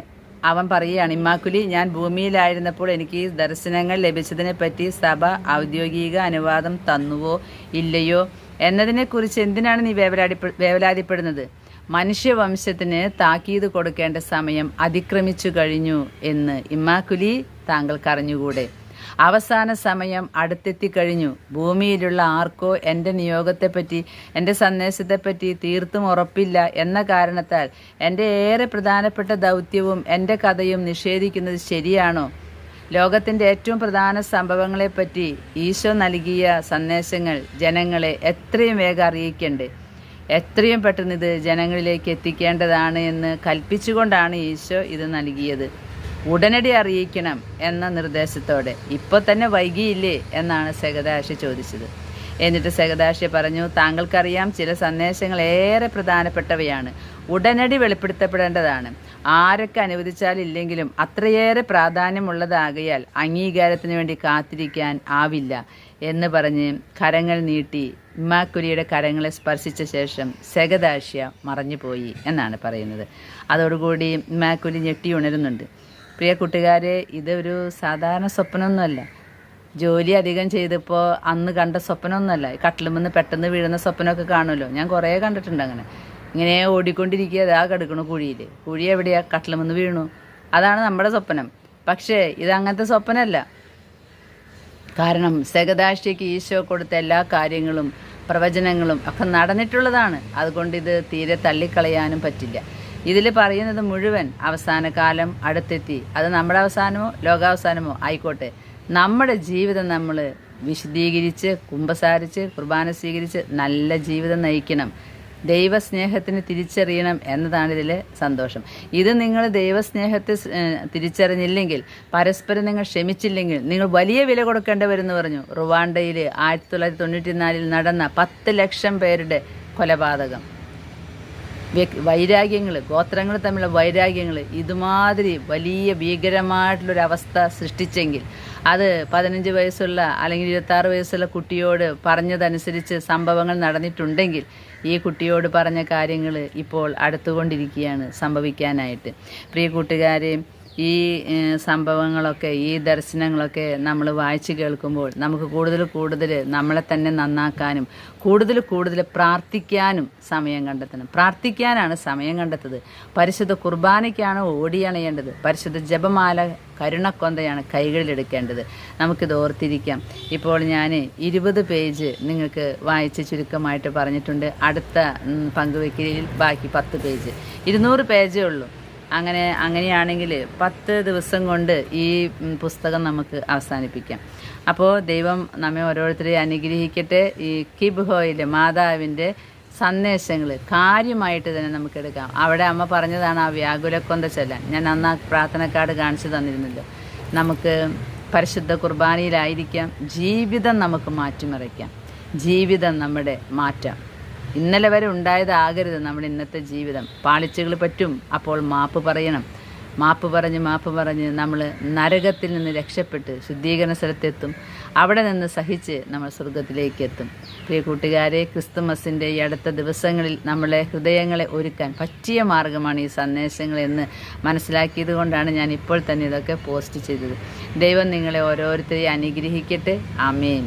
അവൻ പറയുകയാണ്, ഇമ്മാക്കുലി, ഞാൻ ഭൂമിയിലായിരുന്നപ്പോൾ എനിക്ക് ഈ ദർശനങ്ങൾ ലഭിച്ചതിനെപ്പറ്റി സഭ ഔദ്യോഗിക അനുവാദം തന്നുവോ ഇല്ലയോ എന്നതിനെക്കുറിച്ച് എന്തിനാണ് നീ വേവലാതിപ്പെടുന്നത്? മനുഷ്യവംശത്തിന് താക്കീത് കൊടുക്കേണ്ട സമയം അതിക്രമിച്ചു കഴിഞ്ഞു എന്ന് ഇമ്മാക്കുലി താങ്കൾക്ക് അറിഞ്ഞുകൂടെ? അവസാന സമയം അടുത്തെത്തിക്കഴിഞ്ഞു. ഭൂമിയിലുള്ള ആർക്കോ എൻ്റെ നിയോഗത്തെപ്പറ്റി, എൻ്റെ സന്ദേശത്തെപ്പറ്റി തീർത്തും ഉറപ്പില്ല എന്ന കാരണത്താൽ എൻ്റെ ഏറെ പ്രധാനപ്പെട്ട ദൗത്യവും എൻ്റെ കഥയും നിഷേധിക്കുന്നത് ശരിയാണോ? ലോകത്തിൻ്റെ ഏറ്റവും പ്രധാന സംഭവങ്ങളെപ്പറ്റി ഈശോ നൽകിയ സന്ദേശങ്ങൾ ജനങ്ങളെ എത്രയും വേഗം അറിയിക്കണ്ടേ? എത്രയും പെട്ടെന്ന് ഇത് ജനങ്ങളിലേക്ക് എത്തിക്കേണ്ടതാണ് എന്ന് കൽപ്പിച്ചുകൊണ്ടാണ് ഈശോ ഇത് നൽകിയത്. ഉടനടി അറിയിക്കണം എന്ന നിർദ്ദേശത്തോടെ. ഇപ്പോൾ തന്നെ വൈകിയില്ലേ എന്നാണ് സെഗദാശി ചോദിച്ചത്. എന്നിട്ട് സെഗദാശി പറഞ്ഞു, താങ്കൾക്കറിയാം, ചില സന്ദേശങ്ങൾ ഏറെ പ്രധാനപ്പെട്ടവയാണ്, ഉടനടി വെളിപ്പെടുത്തപ്പെടേണ്ടതാണ്. ആരൊക്കെ അനുവദിച്ചാലില്ലെങ്കിലും അത്രയേറെ പ്രാധാന്യമുള്ളതാകയാൽ അംഗീകാരത്തിന് വേണ്ടി കാത്തിരിക്കാൻ ആവില്ല എന്ന് പറഞ്ഞ് കരങ്ങൾ നീട്ടി ഇമ്മാക്കുലിയുടെ കരങ്ങളെ സ്പർശിച്ച ശേഷം സെഗദാശ്യ മറഞ്ഞുപോയി എന്നാണ് പറയുന്നത്. അതോടുകൂടി ഇമ്മാക്കുലി ഞെട്ടി ഉണരുന്നുണ്ട്. പ്രിയ കൂട്ടുകാരെ, ഇതൊരു സാധാരണ സ്വപ്നമൊന്നുമല്ല. ജോലി അധികം ചെയ്തപ്പോൾ അന്ന് കണ്ട സ്വപ്നമൊന്നുമല്ല. കട്ടിലുമെന്ന് പെട്ടെന്ന് വീഴുന്ന സ്വപ്നമൊക്കെ കാണുമല്ലോ, ഞാൻ കുറേ കണ്ടിട്ടുണ്ട്. അങ്ങനെ ഇങ്ങനെ ഓടിക്കൊണ്ടിരിക്കുക, അതാ കിടക്കണു കുഴിയിൽ. കുഴി എവിടെയാ? കട്ടിലുമെന്ന് വീണു. അതാണ് നമ്മുടെ സ്വപ്നം. പക്ഷേ ഇത് അങ്ങനത്തെ സ്വപ്നമല്ല. കാരണം സെഗദാശ്യയ്ക്ക് ഈശോ കൊടുത്ത എല്ലാ കാര്യങ്ങളും പ്രവചനങ്ങളും ഒക്കെ നടന്നിട്ടുള്ളതാണ്. അതുകൊണ്ട് ഇത് തീരെ തള്ളിക്കളയാനും പറ്റില്ല. ഇതിൽ പറയുന്നത് മുഴുവൻ അവസാന കാലം അടുത്തെത്തി. അത് നമ്മുടെ അവസാനമോ ലോകാവസാനമോ ആയിക്കോട്ടെ, നമ്മുടെ ജീവിതം നമ്മൾ വിശദീകരിച്ച് കുമ്പസാരിച്ച് കുർബാന സ്വീകരിച്ച് നല്ല ജീവിതം നയിക്കണം. ദൈവസ്നേഹത്തിന് തിരിച്ചറിയണം എന്നതാണ് ഇതിലെ സന്തോഷം. ഇത് നിങ്ങൾ ദൈവസ്നേഹത്തെ തിരിച്ചറിഞ്ഞില്ലെങ്കിൽ, പരസ്പരം നിങ്ങൾ ക്ഷമിച്ചില്ലെങ്കിൽ നിങ്ങൾ വലിയ വില കൊടുക്കേണ്ടി വരുമെന്ന് പറഞ്ഞു. റുവാണ്ടയിൽ 1994 നടന്ന 10 ലക്ഷം പേരുടെ കൊലപാതകം, വൈരാഗ്യങ്ങൾ, ഗോത്രങ്ങൾ തമ്മിലുള്ള വൈരാഗ്യങ്ങൾ ഇതുമാതിരി വലിയ ഭീകരമായിട്ടുള്ളൊരവസ്ഥ സൃഷ്ടിച്ചെങ്കിൽ, അത് 15 വയസ്സുള്ള അല്ലെങ്കിൽ 26 വയസ്സുള്ള കുട്ടിയോട് പറഞ്ഞതനുസരിച്ച് സംഭവങ്ങൾ നടന്നിട്ടുണ്ടെങ്കിൽ, ഈ കുട്ടിയോട് പറഞ്ഞ കാര്യങ്ങൾ ഇപ്പോൾ അടുത്തുകൊണ്ടിരിക്കുകയാണ് സംഭവിക്കാനായിട്ട്. പ്രിയ കൂട്ടുകാരെ, ഈ സംഭവങ്ങളൊക്കെ, ഈ ദർശനങ്ങളൊക്കെ നമ്മൾ വായിച്ച് കേൾക്കുമ്പോൾ നമുക്ക് കൂടുതൽ നമ്മളെ തന്നെ നന്നാക്കാനും കൂടുതൽ പ്രാർത്ഥിക്കാനും സമയം കണ്ടെത്തണം. പ്രാർത്ഥിക്കാനാണ് സമയം കണ്ടെത്തത്. പരിശുദ്ധ കുർബാനയ്ക്കാണ് ഓടിയണയേണ്ടത്. പരിശുദ്ധ ജപമാല കരുണക്കൊന്തയാണ് കൈകളിലെടുക്കേണ്ടത്. നമുക്കിത് ഓർത്തിരിക്കാം. ഇപ്പോൾ ഞാൻ 20 പേജ് നിങ്ങൾക്ക് വായിച്ച് ചുരുക്കമായിട്ട് പറഞ്ഞിട്ടുണ്ട്. അടുത്ത പങ്കുവയ്ക്കലിൽ ബാക്കി 10 പേജ്, 200 പേജേ ഉള്ളൂ. അങ്ങനെയാണെങ്കിൽ 10 ദിവസം കൊണ്ട് ഈ പുസ്തകം നമുക്ക് അവസാനിപ്പിക്കാം. അപ്പോൾ ദൈവം നമ്മെ ഓരോരുത്തരെയും അനുഗ്രഹിക്കട്ടെ. ഈ കിബ്ഹോയിലെ മാതാവിൻ്റെ സന്ദേശങ്ങൾ കാര്യമായിട്ട് തന്നെ നമുക്ക് എടുക്കാം. അവിടെ അമ്മ പറഞ്ഞതാണ് ആ വ്യാകുലക്കൊന്ത ചൊല്ലാൻ. ഞാൻ അന്ന് ആ പ്രാർത്ഥന കാർഡ് കാണിച്ചു തന്നിരുന്നല്ലോ. നമുക്ക് പരിശുദ്ധ കുർബാനയിലായിരിക്കാം. ജീവിതം നമുക്ക് മാറ്റിമറിക്കാം. ജീവിതം നമ്മുടെ മാറ്റാം. ഇന്നലെ വരെ ഉണ്ടായതാകരുത് നമ്മുടെ ഇന്നത്തെ ജീവിതം. പാളിച്ചകൾ പറ്റും, അപ്പോൾ മാപ്പ് പറയണം. മാപ്പ് പറഞ്ഞ് നമ്മൾ നരകത്തിൽ നിന്ന് രക്ഷപ്പെട്ട് ശുദ്ധീകരണ സ്ഥലത്തെത്തും. അവിടെ നിന്ന് സഹിച്ച് നമ്മൾ സ്വർഗത്തിലേക്ക് എത്തും. പ്രിയ കൂട്ടുകാരെ, ക്രിസ്തുമസിൻ്റെ ഈ അടുത്ത ദിവസങ്ങളിൽ നമ്മളെ ഹൃദയങ്ങളെ ഒരുക്കാൻ പറ്റിയ മാർഗമാണ് ഈ സന്ദേശങ്ങൾ എന്ന് മനസ്സിലാക്കിയത് കൊണ്ടാണ് ഞാൻ ഇപ്പോൾ തന്നെ ഇതൊക്കെ പോസ്റ്റ് ചെയ്തത്. ദൈവം നിങ്ങളെ ഓരോരുത്തരെയും അനുഗ്രഹിക്കട്ടെ. ആമേൻ.